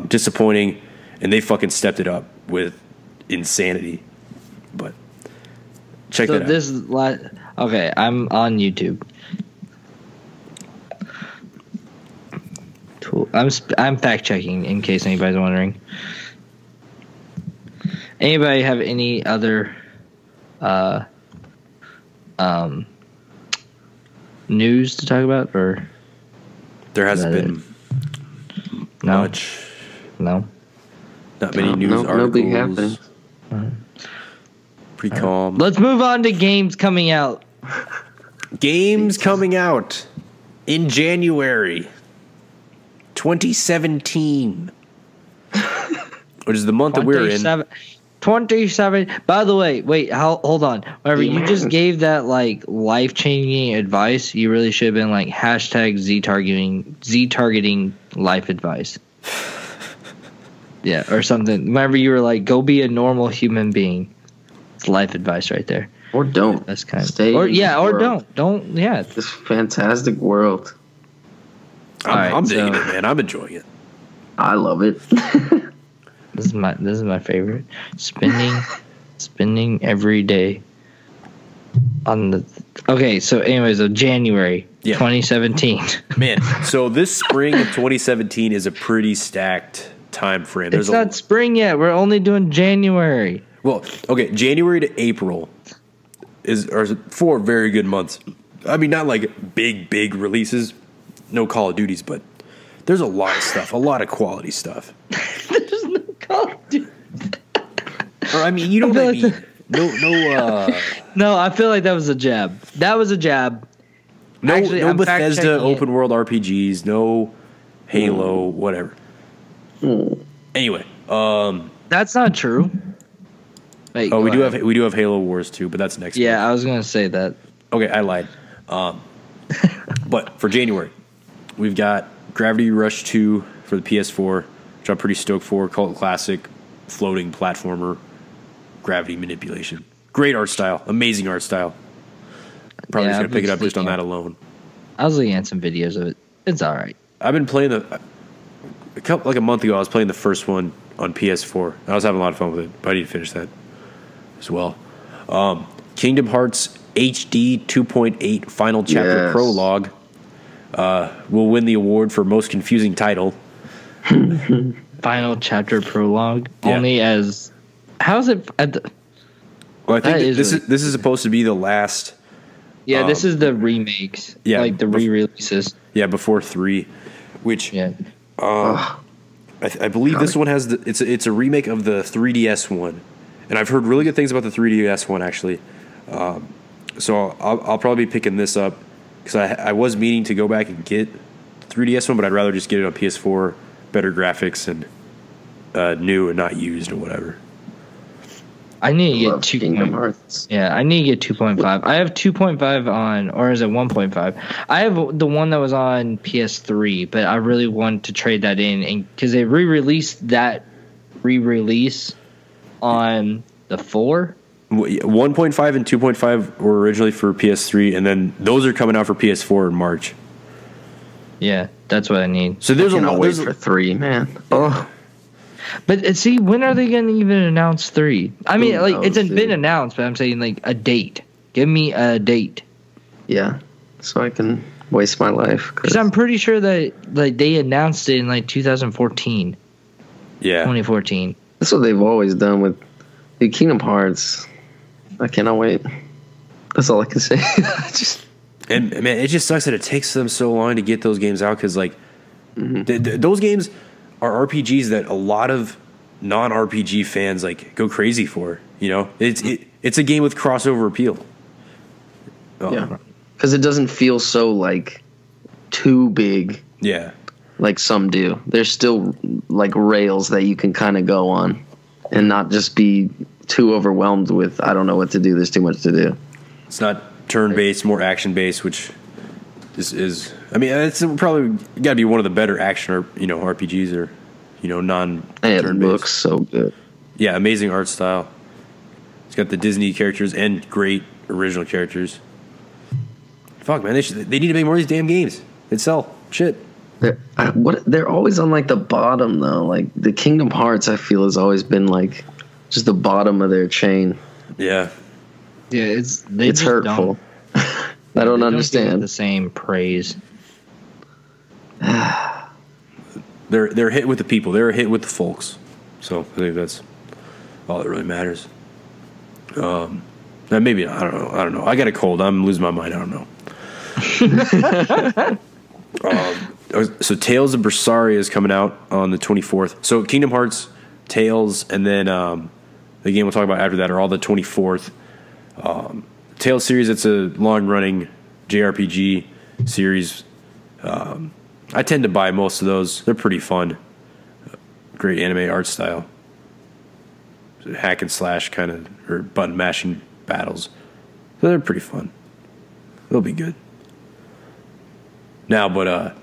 disappointing, and they fucking stepped it up with insanity. But check that out. This is okay. I'm on YouTube. I'm fact checking in case anybody's wondering. Anybody have any other news to talk about, or there hasn't been much. No, not many news articles. No big happening. Pretty calm. Let's move on to games coming out. Games coming out in January 2017, which is the month that we're in. 27. By the way, wait, hold on. Whenever you just gave that like life-changing advice, you really should have been like hashtag ZTargeting life advice. Yeah, or something. Whenever you were like, go be a normal human being. It's life advice right there. Or don't. That's kind of stay. Or don't. Yeah. This fantastic world. I'm digging it, man. I'm enjoying it. I love it. This is my favorite. Spending every day on the. Okay, so anyways, January 2017. Man, so this spring of 2017 is a pretty stacked time frame. It's not spring yet. We're only doing January. Well, okay, January to April are 4 very good months. I mean, not like big releases. No Call of Duties, but there's a lot of stuff, a lot of quality stuff. There's no Call of Duty. Or I mean, you know what I mean? No, I feel like that was a jab. Actually, no Bethesda open world RPGs, no Halo, whatever. Anyway, that's not true. Wait, we do have Halo Wars too, but that's next. Yeah, month. I was gonna say that. Okay, I lied. But for January, we've got Gravity Rush 2 for the PS4, which I'm pretty stoked for. Cult classic, floating platformer, gravity manipulation. Great art style, amazing art style. Probably just gonna pick it up just on that alone. I was looking at some videos of it. It's all right. I've been playing like a month ago. I was playing the first one on PS4. I was having a lot of fun with it, but I need to finish that as well. Kingdom Hearts HD 2.8 Final Chapter Prologue will win the award for most confusing title. Final Chapter Prologue? Yeah. Only as... How is it... Well, I think this is supposed to be the last... Yeah, this is the remakes. Yeah, like the re-releases. Yeah, before 3. Which... Yeah. I believe this one has... It's a remake of the 3DS one. And I've heard really good things about the 3DS one, actually. So I'll probably be picking this up, because I was meaning to go back and get the 3DS one, but I'd rather just get it on PS4, better graphics, and new and not used or whatever. I need to get 2. Yeah, I need to get 2.5. I have 2.5 on, or is it 1.5? I have the one that was on PS3, but I really want to trade that in, and because they re-released that re-release on the 4. 1.5 and 2.5 were originally for PS3, and then those are coming out for PS4 in March. Yeah, that's what I need. So there's I a cannot lot. wait for 3, man. Oh, But see, when are they going to even announce 3? I mean, Who like knows, it's been dude? announced, but I'm saying like a date. Give me a date. yeah. So I can waste my life. Because I'm pretty sure that like they announced it in like 2014, Yeah. 2014. That's what they've always done with the Kingdom Hearts. I cannot wait. That's all I can say. And man, it just sucks that it takes them so long to get those games out because like those games are RPGs that a lot of non-RPG fans like go crazy for. You know, it's a game with crossover appeal. Yeah, because it doesn't feel so like too big Yeah. like some do. There's still like rails that you can kind of go on and not just be too overwhelmed with I don't know what to do. There's too much to do. It's not turn-based, more action-based, which is I mean, it's probably got to be one of the better action or RPGs or And it non-turn-based. looks so good. Yeah, amazing art style. It's got the Disney characters and great original characters. Fuck, man, they need to make more of these damn games. They'd sell shit. They're always on like the bottom though. Like the Kingdom Hearts, I feel has always been like just the bottom of their chain. Yeah. Yeah, It's hurtful. I don't understand. The same praise. They're a hit with the people. They're a hit with the folks. So I think that's all that really matters. Maybe I don't know. I got a cold. I'm losing my mind. I don't know. So Tales of Berseria is coming out on the 24th. So Kingdom Hearts, Tales, and then the game we'll talk about after that are all the 24th. Tales series, it's a long-running JRPG series. I tend to buy most of those. They're pretty fun. Great anime art style. Hack and slash kind of, or button mashing battles. So they're pretty fun. They'll be good. Now, but I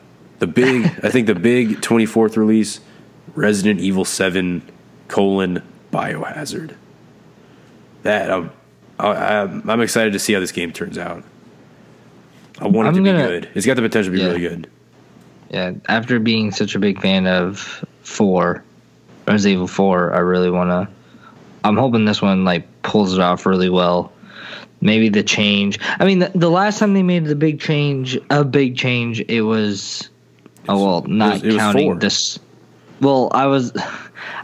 think the big 24th release, Resident Evil 7 : Biohazard. That I'm excited to see how this game turns out. I want it to be good. It's got the potential to be really good. Yeah, after being such a big fan of Resident Evil 4, I really want to. I'm hoping this one like pulls it off really well. Maybe the change. I mean, the last time they made a big change, it was. Not counting 4. this. Well, I was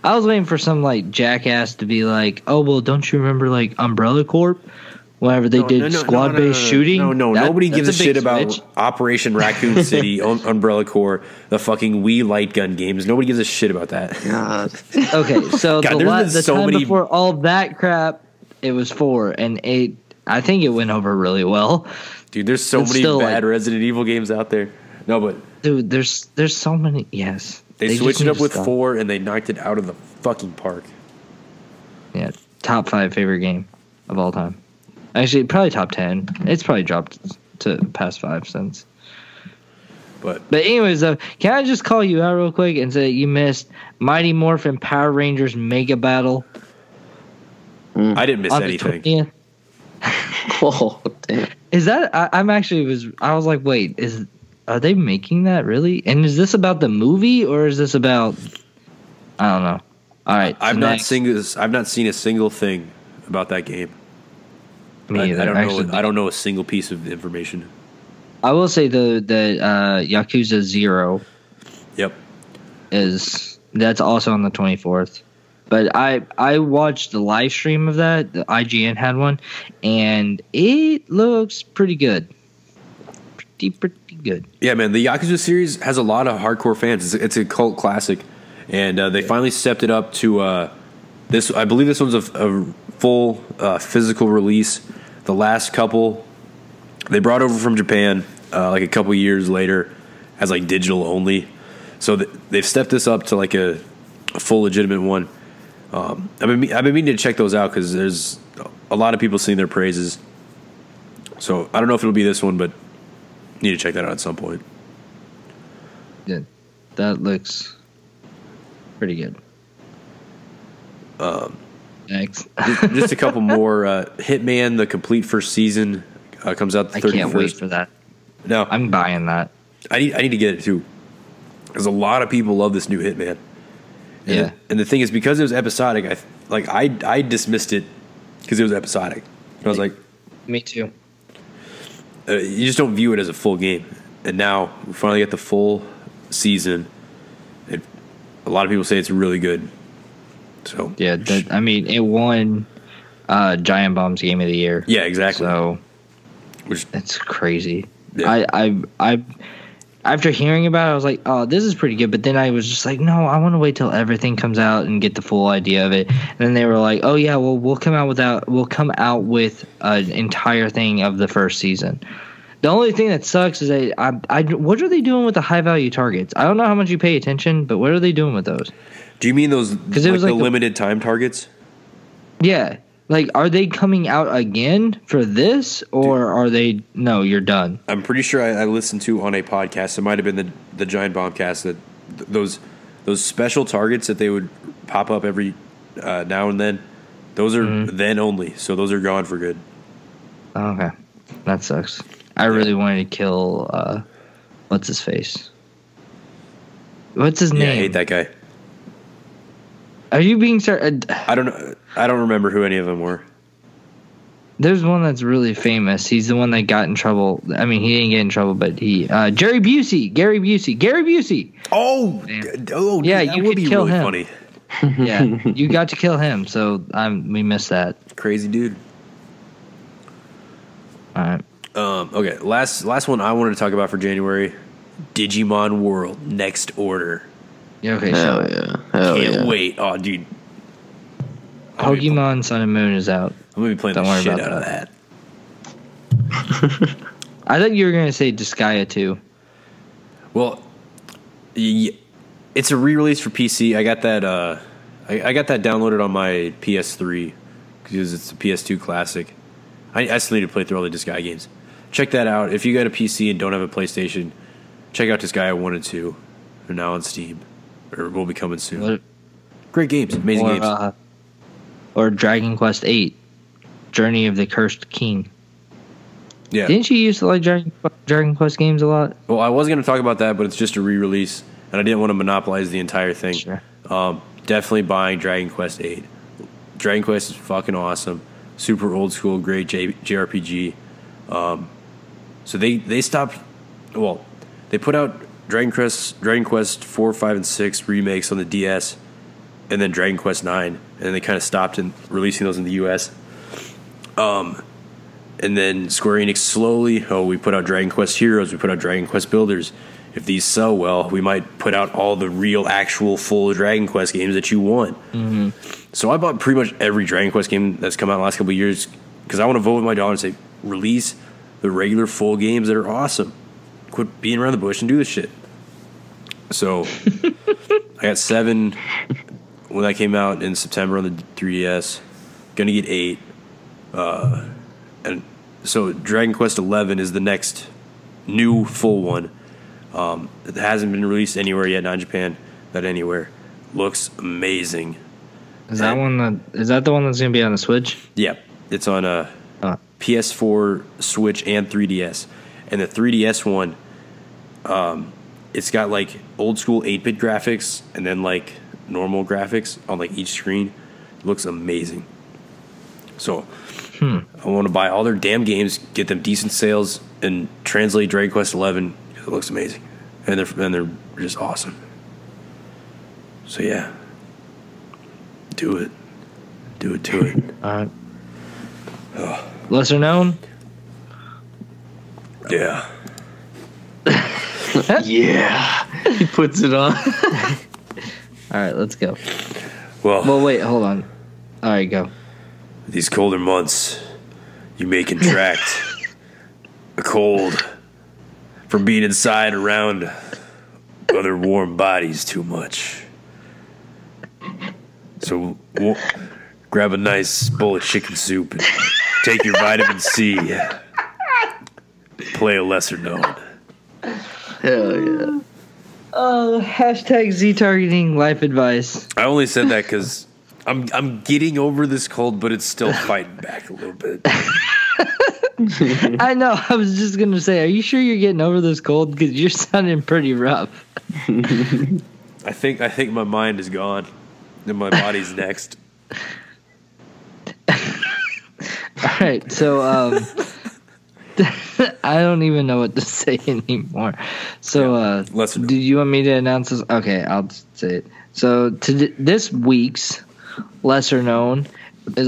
waiting for some like jackass to be like, "Oh, well, don't you remember like Umbrella Corp? Whenever they did squad-based shooting." No, nobody gives a shit about switch. Operation Raccoon City, Umbrella Corps, the fucking Wii light gun games. Nobody gives a shit about that. God. Okay, so God, the time before all that crap, it was 4, and I think it went over really well. Dude, there's so many bad Resident Evil games out there. No, but dude, there's so many. Yes, they switched it up with 4, and they knocked it out of the fucking park. Yeah, top 5 favorite game of all time. Actually, probably top 10. It's probably dropped to past 5 since. But anyways, can I just call you out real quick and say you missed Mighty Morphin Power Rangers Mega Battle? I didn't miss anything. Yeah. Oh, damn. Is that? I was like, wait, are they making that really? And is this about the movie or is this about? I don't know. All right, I've not seen a single thing about that game. Me either. I don't know a single piece of information. I will say the Yakuza 0. Yep. That's also on the 24th. But I watched the live stream of that. The IGN had one, and it looks pretty good. Pretty good. Yeah, man. The Yakuza series has a lot of hardcore fans. It's a cult classic, and they finally stepped it up to this. I believe this one's a full physical release. The last couple they brought over from Japan like a couple years later as like digital only. So they've stepped this up to like a full legitimate one. I've been meaning to check those out because there's a lot of people singing their praises. So I don't know if it'll be this one, but need to check that out at some point. Yeah, that looks pretty good. Thanks. Just a couple more. Hitman, the complete first season, comes out the 31st. I can't wait for that. No, I'm buying that. I need to get it too, because a lot of people love this new Hitman. Yeah. And the thing is, because it was episodic, I dismissed it because it was episodic. I was like, me too. You just don't view it as a full game. And now we finally get the full season. A lot of people say it's really good. So yeah, it won Giant Bomb's Game of the Year. Yeah, exactly. So it's crazy. Yeah. I after hearing about it, I was like, oh, this is pretty good. But then I was just like, no, I want to wait till everything comes out and get the full idea of it. And then they were like, oh yeah, well we'll come out with an entire thing of the first season. The only thing that sucks is what are they doing with the high value targets? I don't know how much you pay attention, but what are they doing with those? Do you mean those like the limited time targets? Yeah. Like, are they coming out again for this, or are they? No, you're done. I'm pretty sure I listened to on a podcast. It might have been the Giant Bombcast that those special targets that they would pop up every now and then. Those are then only, so those are gone for good. Okay, that sucks. I really wanted to kill what's his face? What's his name? Yeah, I hate that guy. Are you being started? I don't know. I don't remember who any of them were. There's one that's really famous. He's the one that got in trouble. I mean, he didn't get in trouble, but Gary Busey. Oh, yeah, that you would could be kill really him. funny. Yeah, you got to kill him. So we missed that. Crazy dude. All right. Okay, last one I wanted to talk about for January, Digimon World Next Order. Yeah, okay, Hell Can't wait. Oh, dude. Pokemon Sun and Moon is out. I'm going to be playing the shit out of that. I thought you were going to say Disgaea 2. Well, it's a re-release for PC. I got that I got that downloaded on my PS3 because it's a PS2 classic. I still need to play through all the Disgaea games. Check that out. If you got a PC and don't have a PlayStation, check out Disgaea 1 and 2. They're now on Steam. Or will be coming soon. Great games. Amazing games. Or Dragon Quest 8, Journey of the Cursed King. Yeah. Didn't you used to like Dragon Quest games a lot? Well, I was going to talk about that, but it's just a re-release, and I didn't want to monopolize the entire thing. Sure. Definitely buying Dragon Quest 8. Dragon Quest is fucking awesome. Super old school, great JRPG. So they stopped. Well, they put out Dragon Quest 4, 5, and 6 remakes on the DS, and then Dragon Quest 9, and they kind of stopped in releasing those in the US. And then Square Enix slowly, we put out Dragon Quest Heroes, we put out Dragon Quest Builders. If these sell well, we might put out all the real, actual, full Dragon Quest games that you want. Mm-hmm. So I bought pretty much every Dragon Quest game that's come out in the last couple of years because I want to vote with my dollar and say, release the regular full games that are awesome. Quit being around the bush and do this shit. So I got 7 when that came out in September on the 3DS. Gonna get 8. And so Dragon Quest 11 is the next new full one. It hasn't been released anywhere yet, not in Japan, not anywhere. Looks amazing. Is that the one that's gonna be on the Switch? Yeah, it's on PS4, Switch, and 3DS. And the 3DS one, it's got like old school 8-bit graphics and then like normal graphics on like each screen. It looks amazing. So I want to buy all their damn games, get them decent sales, and translate Dragon Quest 11. It looks amazing, and they're just awesome. So yeah, do it. All right. Lesser known. Yeah. Yeah. He puts it on. All right, let's go. Well, wait, hold on. All right, go. These colder months, you may contract a cold from being inside around other warm bodies too much. So grab a nice bowl of chicken soup and take your vitamin C. Play a lesser known. Hell yeah. #ZTargeting life advice. I only said that because I'm getting over this cold, but it's still fighting back a little bit. I know. I was just gonna say, are you sure you're getting over this cold? Because you're sounding pretty rough. I think my mind is gone, and my body's next. All right, so I don't even know what to say anymore. So, do you want me to announce this? Okay, I'll just say it. So, this week's lesser known is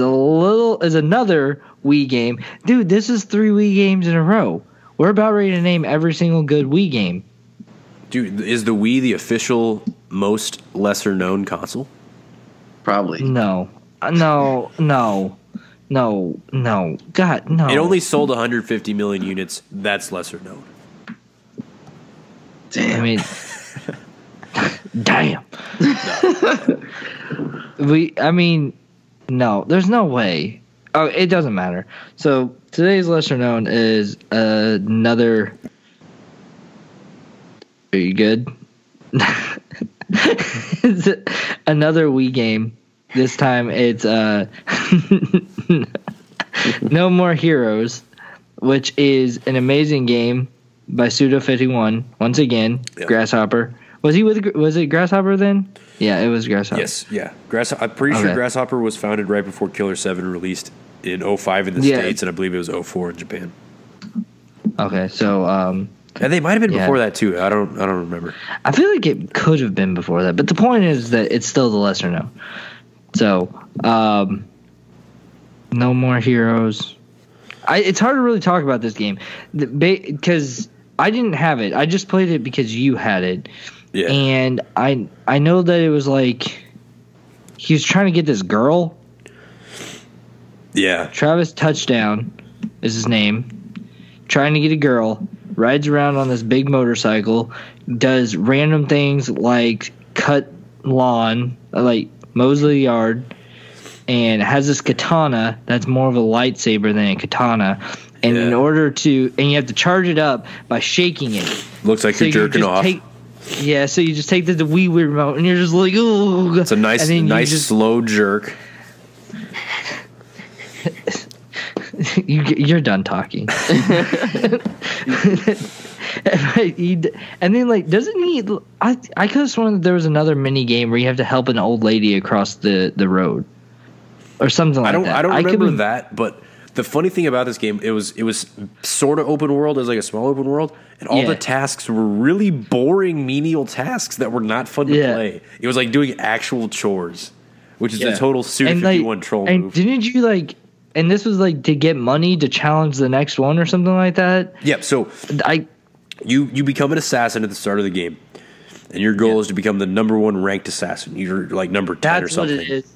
another Wii game. Dude, this is 3 Wii games in a row. We're about ready to name every single good Wii game. Dude, is the Wii the official most lesser known console? Probably. No. God, no. It only sold 150 million units. That's lesser known. Damn. I mean, damn. No, there's no way. Oh, it doesn't matter. So today's lesser known is another. Are you good? It's another Wii game. This time it's No More Heroes, which is an amazing game by Suda51. Once again, yep. Grasshopper. Was it Grasshopper then? Yeah, it was Grasshopper. Yes, yeah. I'm pretty sure Grasshopper was founded right before Killer 7 released in 05 in the States, and I believe it was 04 in Japan. Okay, so and they might have been before that too. I don't remember. I feel like it could have been before that, but the point is that it's still the lesser known. So, No More Heroes. It's hard to really talk about this game because I didn't have it. I just played it because you had it. Yeah. And I know that it was like he was trying to get this girl. Yeah. Travis Touchdown is his name. Trying to get a girl, rides around on this big motorcycle, does random things like cut lawn, like mows the yard, and has this katana that's more of a lightsaber than a katana. And in order to, and you have to charge it up by shaking it. Looks like you're jerking off. So you just take the Wii remote and you're just like, ooh. It's a nice slow jerk. You're done talking. And then, like, doesn't he? I could have sworn that there was another mini game where you have to help an old lady across the road, or something like that. I don't remember that, but the funny thing about this game, it was sort of open world. It was like a small open world, and all the tasks were really boring menial tasks that were not fun to play. It was like doing actual chores, which is a total Suda51 troll move. And didn't you like? And this was like to get money to challenge the next one or something like that. Yep. So you become an assassin at the start of the game, and your goal is to become the number 1 ranked assassin. You're like number 10 or something. That's what it is.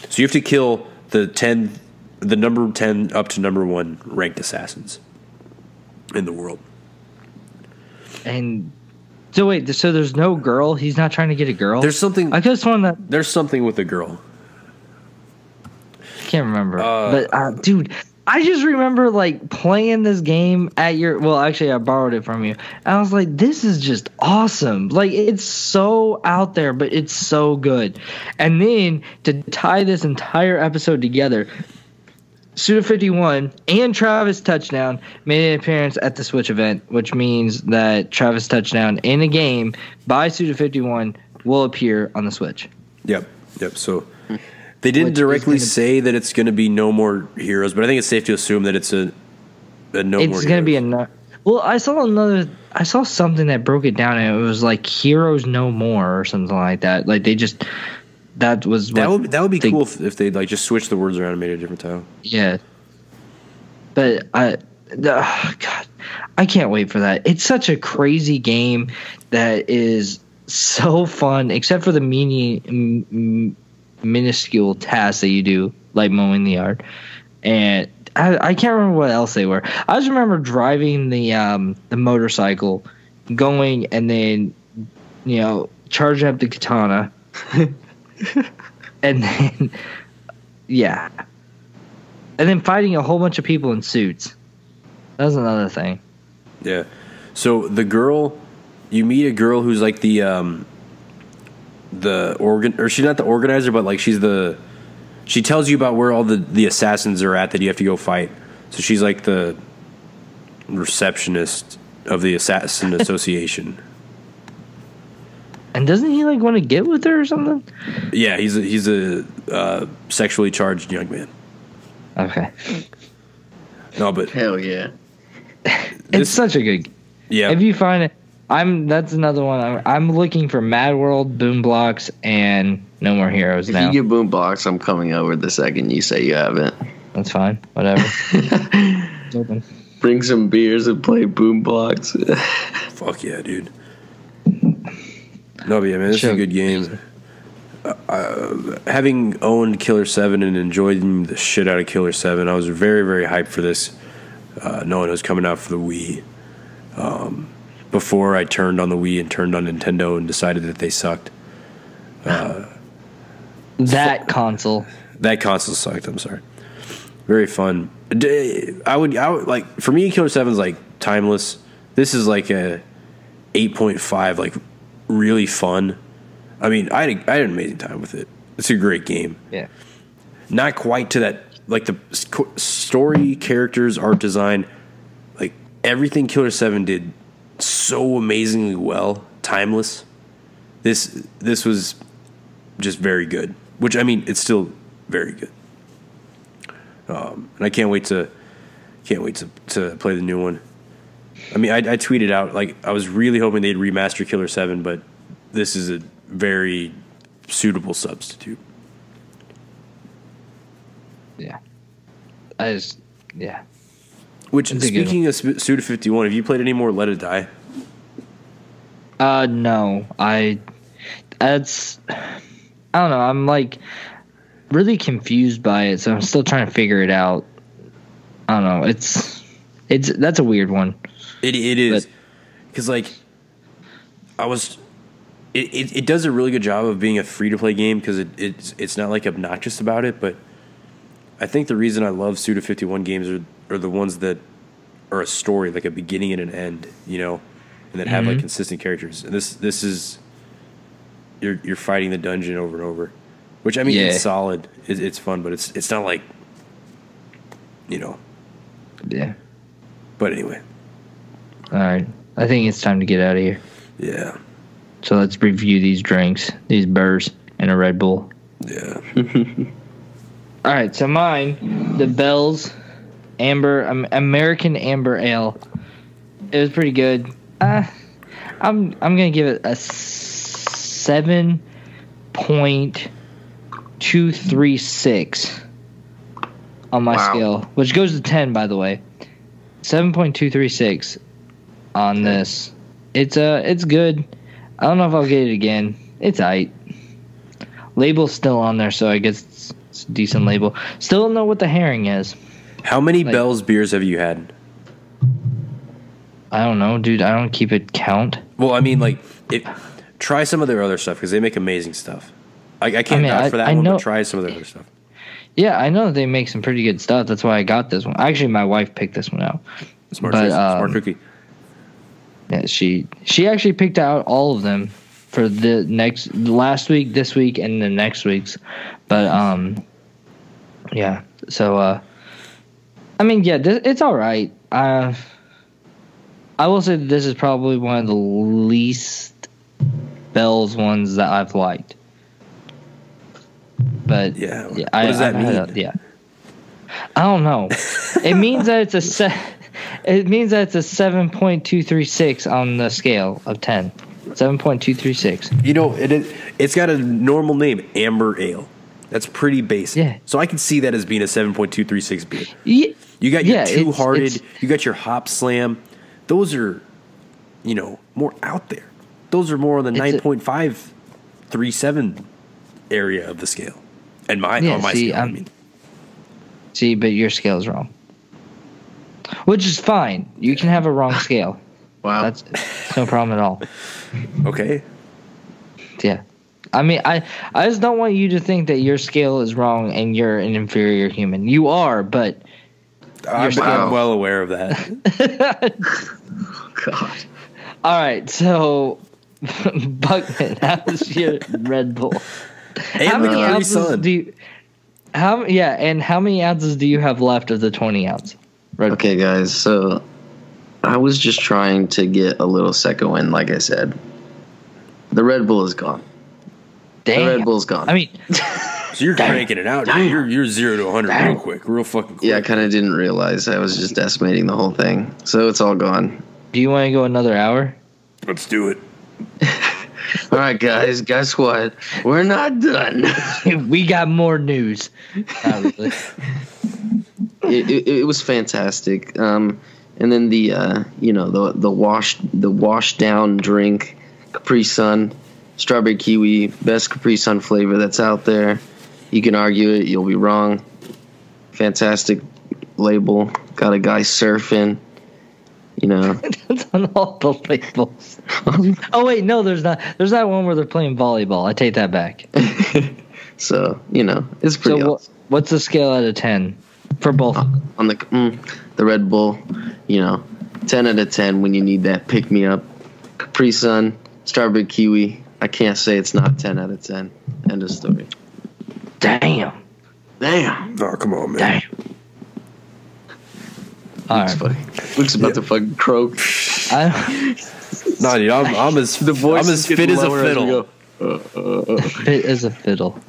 So you have to kill the number 10 up to number 1 ranked assassins in the world. And so wait, so there's no girl? He's not trying to get a girl? There's something. I just want that. There's something with a girl. Can't remember, but dude, I just remember like playing this game at your. Well, actually, I borrowed it from you, and I was like, "This is just awesome! Like, it's so out there, but it's so good." And then to tie this entire episode together, Suda51 and Travis Touchdown made an appearance at the Switch event, which means that Travis Touchdown in a game by Suda51 will appear on the Switch. Yep. So. They didn't directly say that it's going to be No More Heroes, but I think it's safe to assume that it's a No More Heroes. It's going to be well, I saw something that broke it down, and it was like Heroes No More or something like that. Like that would be cool if they like just switched the words around and made it a different title. Yeah, but God, I can't wait for that. It's such a crazy game that is so fun, except for the minuscule tasks that you do, like mowing the yard, and I can't remember what else they were. I just remember driving the motorcycle, going and then charging up the katana, and then and then fighting a whole bunch of people in suits. That was another thing. Yeah. So you meet a girl who's like or she's not the organizer, but like she's the She tells you about where all the assassins are at that you have to go fight. So she's like the receptionist of the Assassin Association. And doesn't he like want to get with her or something? Yeah, he's a sexually charged young man. Okay. No, but hell yeah, it's such a good. Yeah. If you find it, that's another one. I'm looking for Mad World, Boom Blocks, and No More Heroes. If now. you get Boom Blocks, I'm coming over the second you say you have it. That's fine. Whatever. It's open. Bring some beers and play Boom Blocks. Fuck yeah, dude. No, but yeah, man, this is a good game. Having owned Killer 7 and enjoyed the shit out of Killer 7, I was very, very hyped for this, knowing it was coming out for the Wii. Before I turned on the Wii and turned on Nintendo and decided that they sucked. That console sucked. I'm sorry. Very fun. I would like, for me, Killer 7 is like timeless. This is like a 8.5, like really fun. I mean, I had an amazing time with it. It's a great game. Yeah. Not quite to that, like the story, characters, art design, like everything Killer 7 did so amazingly well, timeless. This was just very good. Which, I mean, it's still very good. And I can't wait to play the new one. I mean, I tweeted out, like, I was really hoping they'd remaster Killer 7, but this is a very suitable substitute. Yeah. Yeah. Which, speaking of Suda51, have you played any more Let It Die? No. I don't know. I'm like really confused by it, so I'm still trying to figure it out. I don't know. That's a weird one. It is, because like it does a really good job of being a free to play game because it's not like obnoxious about it. But I think the reason I love Suda51 games are the ones that are a story, like a beginning and an end, you know, and that have like consistent characters. And this is you're fighting the dungeon over and over, which I mean it's solid, it's fun, but it's not like, you know. Yeah. But anyway. All right. I think it's time to get out of here. Yeah. So let's review these drinks, these burrs, and a Red Bull. Yeah. All right. So mine, the Bell's American Amber Ale. It was pretty good. I'm gonna give it a 7.236 on my scale, which goes to 10, by the way. 7.236 on this. It's good. I don't know if I'll get it again. It's aight. Label's still on there, so I guess it's a decent label. Still don't know what the herring is. How many Bell's beers have you had? I don't know, dude. I don't keep it count. Well, I mean, like, try some of their other stuff because they make amazing stuff. I can't vouch for that one, but try some of their other stuff. Yeah, I know they make some pretty good stuff. That's why I got this one. Actually, my wife picked this one out. Smart cookie. Yeah, she actually picked out all of them for the last week, this week, and the next week's. But yeah. So I mean, yeah, it's all right. I will say that this is probably one of the least Bell's ones that I've liked. But yeah, what does that mean? Yeah, I don't know. It means that it's a 7.236 on the scale of 10. 7.236. You know, it's got a normal name, Amber Ale. That's pretty basic. Yeah. So I can see that as being a 7.236 beer. Yeah. You got your Two Hearted. You got your Hop Slam. Those are, you know, more out there. Those are more on the 9.537 area of the scale. And on my scale, I mean. See, but your scale is wrong. Which is fine. You can have a wrong scale. Wow. That's no problem at all. Okay. Yeah. I mean, I just don't want you to think that your scale is wrong and you're an inferior human. You are, but I'm well aware of that. Oh, God. All right, so Buckman, how's your Red Bull? How And how many ounces do you have left of the 20 ounce? Okay, guys. So I was just trying to get a little second win. Like I said, the Red Bull is gone. Damn. The Red Bull's gone. I mean, So you're cranking it out. You're 0 to 100 real quick, real fucking quick. Yeah, I kind of didn't realize I was just decimating the whole thing. So it's all gone. do you want to go another hour? Let's do it. All right, guys. Guess what? We're not done. We got more news. Not really. It was fantastic. And then the washed down drink, Capri Sun, strawberry kiwi, best Capri Sun flavor that's out there. You can argue it, you'll be wrong. Fantastic label. Got a guy surfing. It's on all the labels. Oh wait, no, there's not. There's that one where they're playing volleyball. I take that back. So it's pretty. So awesome. what's the scale out of 10 for both? On the Red Bull, 10 out of 10 when you need that pick me up. Capri Sun, strawberry kiwi. I can't say it's not 10 out of 10. End of story. Damn. Oh, come on, man. Damn. All right. Luke's about to fucking croak. No, dude, I'm as fit as a fiddle. Fit as a fiddle.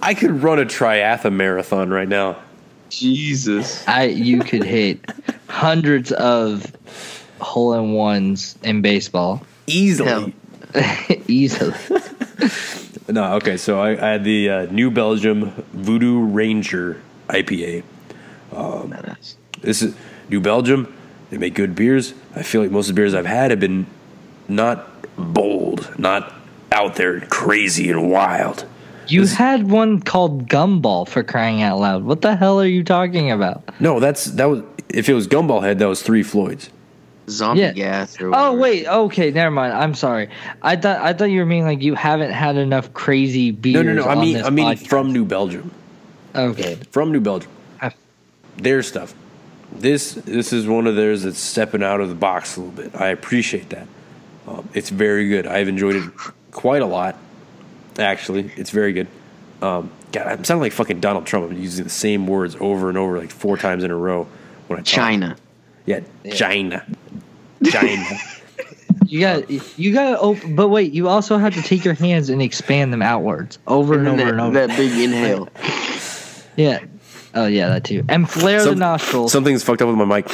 I could run a triathlon marathon right now. Jesus. You could hit hundreds of hole-in-ones in baseball. Easily. Easily. No, okay, so I had the New Belgium Voodoo Ranger IPA. This is New Belgium. They make good beers. I feel like most of the beers I've had have been not bold, not out there crazy and wild. You had one called Gumball, for crying out loud. What the hell are you talking about? No, that was if it was Gumball Head, that was 3 Floyds. Zombie gas or whatever. Oh wait, okay, never mind. I'm sorry. I thought you were meaning like you haven't had enough crazy beers. No. I mean podcast. From New Belgium. Okay. From New Belgium. Their stuff. This is one of theirs that's stepping out of the box a little bit. I appreciate that. It's very good. I've enjoyed it quite a lot. Actually, it's very good. God, I'm sounding like fucking Donald Trump. I'm using the same words over and over like 4 times in a row when I talk. China. Yeah. China. You got open, but wait, you also have to take your hands and expand them outwards over and over and over. That big inhale. Yeah. Oh yeah, that too. And flare the nostrils. Something's fucked up with my mic.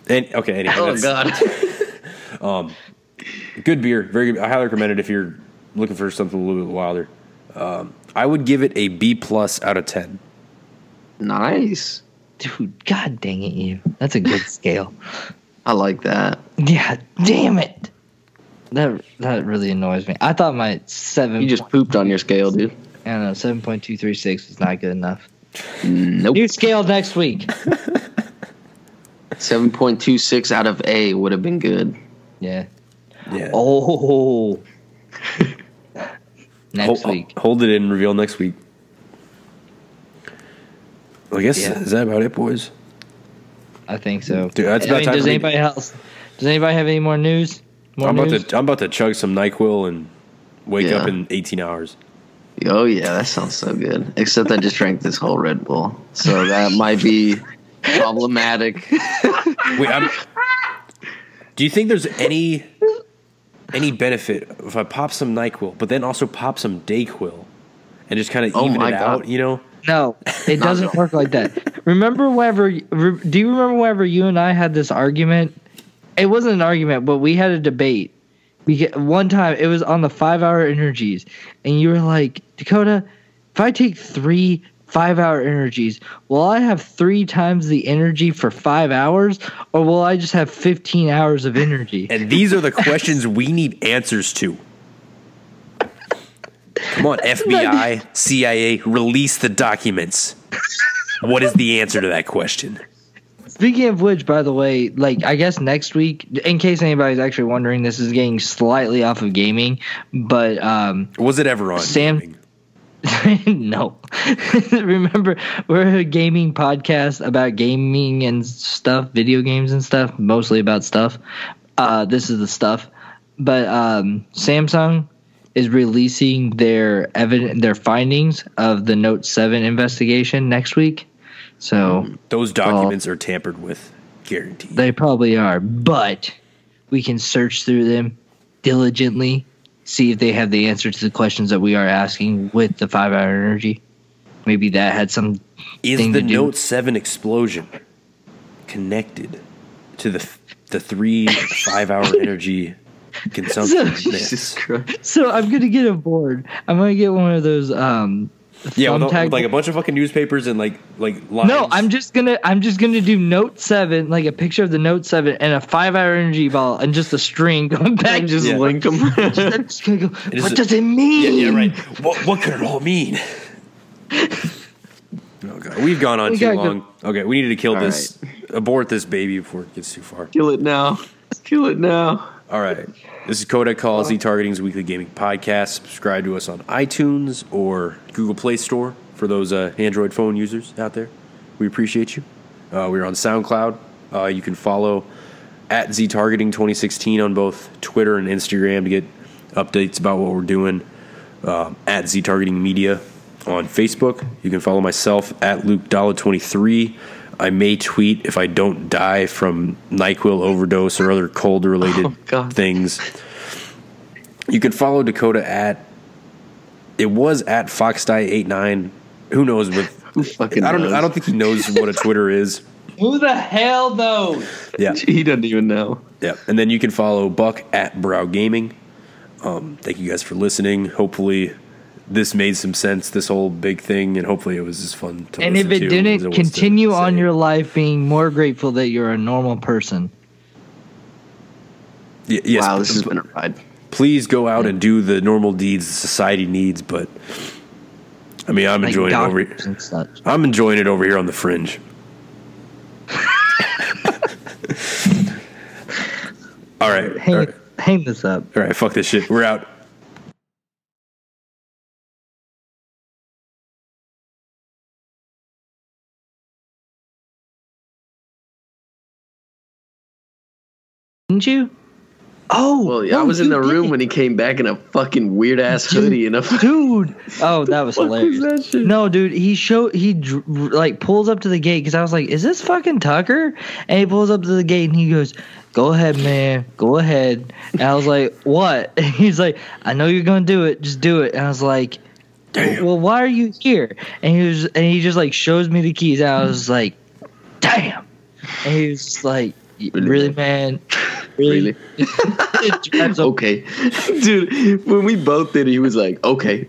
Anyway. Oh god. Good beer, very good. I highly recommend it if you're looking for something a little bit wilder. I would give it a B+ out of 10. Nice. Dude, god dang it, you. That's a good scale. I like that. Yeah, damn it. That really annoys me. I thought my 7. You just pooped on your scale, dude. I don't know, 7.236 was not good enough. Nope. New scale next week. 7.26 out of A would have been good. Yeah. Yeah. Oh. Next week. Hold it in, reveal next week. Well, I guess is that about it, boys? I think so. Dude, that's about time. Does anybody have any more news? I'm about to chug some NyQuil and wake up in 18 hours. Oh yeah, that sounds so good. Except I just drank this whole Red Bull, so that might be problematic. Wait, do you think there's any benefit if I pop some NyQuil, but then also pop some DayQuil, and just kind of even it out? No, it doesn't work like that. Do you remember whenever you and I had this argument? It wasn't an argument, but we had a debate. One time, it was on the 5-hour energies, and you were like, Dakota, if I take 3 5-hour energies, will I have 3 times the energy for 5 hours, or will I just have 15 hours of energy? And these are the questions we need answers to. Come on, FBI, CIA, release the documents. What is the answer to that question? Speaking of which, by the way, I guess next week, in case anybody's actually wondering, this is getting slightly off of gaming, but was it ever on gaming? No. Remember, we're a gaming podcast about gaming and stuff, video games and stuff, mostly about stuff. This is the stuff. But Samsung is releasing their findings of the Note 7 investigation next week. So those documents are tampered with, guaranteed. They probably are, but we can search through them diligently, see if they have the answer to the questions that we are asking with the 5-hour energy. Maybe that had some. Is the Note 7 explosion connected to the 3 5-hour energy consumption myths? So I'm gonna get a board. I'm gonna get one of those. Yeah, with like a bunch of fucking newspapers and like lines. No, I'm just gonna do Note 7, like a picture of the Note 7 and a 5-hour energy ball and just a string going back. And just link them. Just gonna go, what does it mean? Yeah, right. What could it all mean? Oh God, we've gone on too long. Okay, we needed to kill this, abort this baby before it gets too far. Kill it now. Kill it now. All right. This is Codec Call, ZTargeting's weekly gaming podcast. Subscribe to us on iTunes or Google Play Store for those Android phone users out there. We appreciate you. We're on Soundcloud. You can follow at ZTargeting 2016 on both Twitter and Instagram to get updates about what we're doing. At ZTargetingmedia on Facebook. You can follow myself at LukeDollar23. I may tweet if I don't die from NyQuil overdose or other cold-related things. You can follow Dakota at FoxDie89. Who knows what? I don't think he knows what a Twitter is. Who the hell knows? Yeah, he doesn't even know. Yeah, and then you can follow Buck at Brow Gaming. Thank you guys for listening. Hopefully this made some sense, this whole big thing, and hopefully it was as fun to and listen to. And if it didn't, continue on your life being more grateful that you're a normal person. Yes, wow, this has been a ride. Please go out and do the normal deeds society needs, but I mean, I'm enjoying it over here. I'm enjoying it over here on the fringe. All right. Hang this up. All right, fuck this shit. We're out. Didn't you? Oh, well, yeah, I was in the room when he came back in a fucking weird ass hoodie and a dude. Oh, that was hilarious. Was that no, dude, he like pulls up to the gate because I was like, "Is this fucking Tucker?" And he pulls up to the gate and he goes, "Go ahead, man, go ahead." And I was like, "What?" And he's like, "I know you're gonna do it. Just do it." And I was like, "Damn. Well, why are you here?" And he just like shows me the keys. And I was like, "Damn." And he was just like, "Really, man?" Really? Okay. Dude, when we both did it, he was like, okay.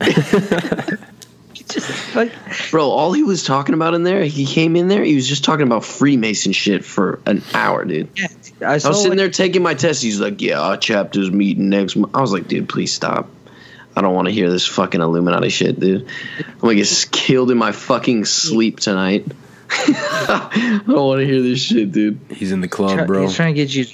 Bro, all he was talking about in there, he came in there, he was just talking about Freemason shit for an hour, dude. Yeah, I was sitting there taking my test. He's like, yeah, our chapter's meeting next month. I was like, dude, please stop. I don't want to hear this fucking Illuminati shit, dude. I'm going to get killed in my fucking sleep tonight. I don't want to hear this shit, dude. He's in the club, bro. He's trying to get you.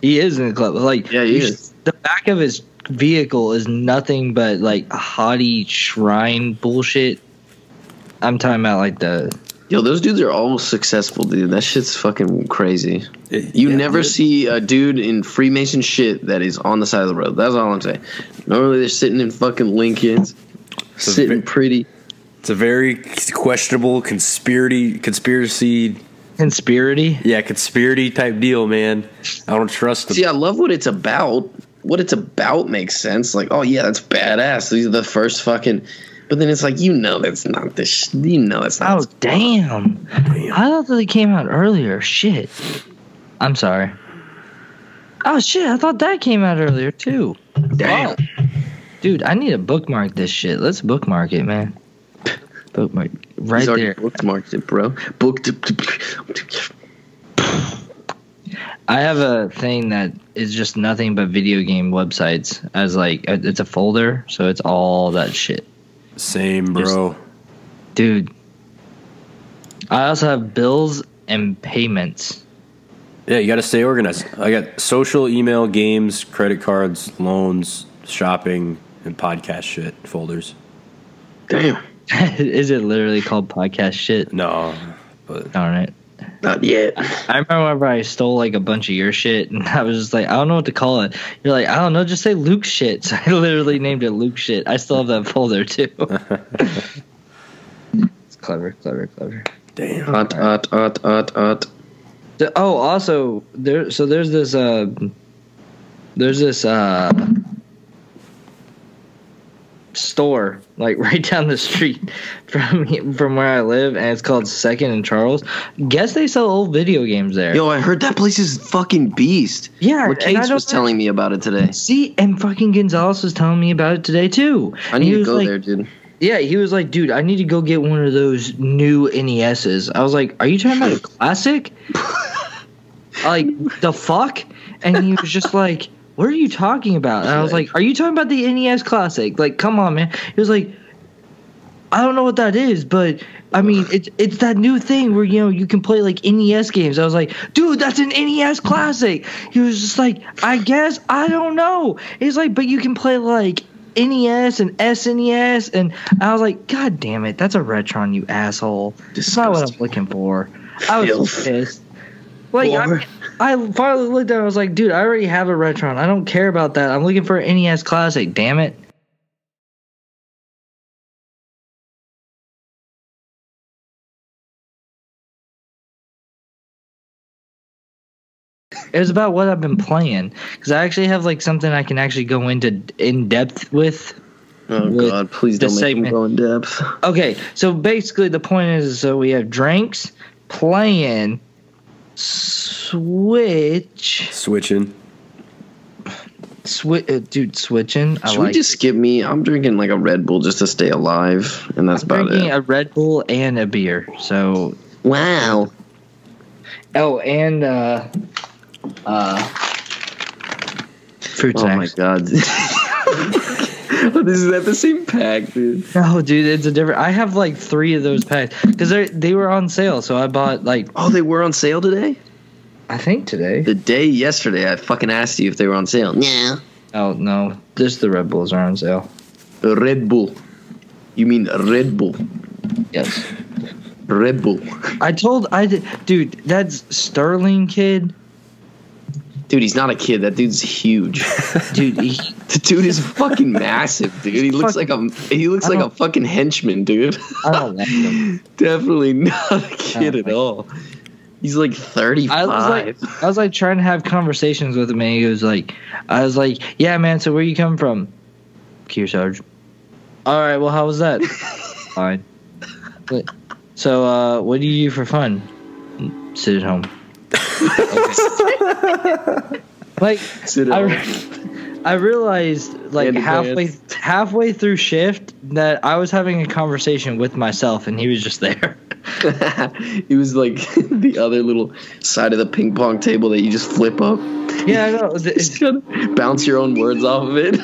He is in the club. Like, yeah, he is. The back of his vehicle is nothing but like a haughty shrine bullshit. I'm talking about like the. Yo, those dudes are all successful, dude. That shit's fucking crazy. You never see a dude in Freemason shit that is on the side of the road. That's all I'm saying. Normally they're sitting in fucking Lincolns, sitting pretty. It's a very questionable conspiracy. Conspiracy? Yeah, conspiracy type deal, man. I don't trust them. See, I love what it's about. What it's about makes sense. Like, oh yeah, that's badass. These are the first fucking. But then it's like, that's not this. That's not. Oh damn! I thought that they came out earlier. Shit. I'm sorry. Oh shit! I thought that came out earlier too. Damn. Oh. Dude, I need to bookmark this shit. Let's bookmark it, man. Bookmark right there. Bookmarked it, bro. Booked. I have a thing that is just nothing but video game websites. As like, it's a folder, so it's all that shit. Same, bro. Dude. I also have bills and payments. Yeah, you got to stay organized. I got social, email, games, credit cards, loans, shopping, and podcast shit folders. Damn. Is it literally called podcast shit? No, but darn it. Not yet. I remember whenever I stole like a bunch of your shit, and I was just like, I don't know what to call it. You're like, I don't know, just say Luke shit. So I literally named it Luke shit. I still have that folder too. It's clever. Damn. Hot. Oh, also there's this store like right down the street from where I live, and it's called Second and Charles. Guess they sell old video games there. Yo, I heard that place is fucking beast. Yeah, Cates was telling me about it today. See, and fucking Gonzalez was telling me about it today too. I need to go there, dude. Yeah, he was like, dude, I need to go get one of those new NESs. I was like, are you talking about a classic? Like, the fuck? And he was just like, what are you talking about? And I was like, are you talking about the NES Classic? Like, come on, man. He was like, I don't know what that is, but I mean, it's that new thing where, you know, you can play like NES games. I was like, dude, that's an NES Classic. He was just like, I guess, I don't know. He's like, but you can play like NES and SNES. And I was like, God damn it, that's a Retron, you asshole. That's not what I'm looking for. I was so pissed. Like, I finally looked at it, I was like, dude, I already have a Retron. I don't care about that. I'm looking for an NES Classic, damn it. It was about what I've been playing. Because I actually have, like, something I can actually go into in depth with. Oh, God, please don't make me go in depth. Okay, so basically the point is, so we have Drinks playing... Switching. Dude, switching. Should we just skip me? I'm drinking like a Red Bull just to stay alive, and that's about it. Drinking a Red Bull and a beer. So wow. Oh, and fruit snacks. Oh my God. This is at the same pack, dude. No, dude, it's a different. I have like 3 of those packs because they were on sale. So I bought like. Oh, they were on sale today? I think today. The day yesterday, I fucking asked you if they were on sale. Yeah. Oh no, just the Red Bulls are on sale. Red Bull. You mean Red Bull? Yes. Red Bull. Dude, that's Sterling kid. Dude, he's not a kid. That dude's huge. Dude, the dude is fucking massive, dude. He looks like a fucking henchman, dude. I don't like him. Definitely not a kid at all. He's like 35. I was like trying to have conversations with him, and he was like, I was like, yeah, man. So where you come from? Kearsarge. All right. Well, how was that? Fine. So, what do you do for fun? Sit at home. Like, I realized like halfway through shift that I was having a conversation with myself, and he was just there. He was like the other little side of the ping pong table that you just flip up. Yeah, I know. Just gotta bounce your own words off of it.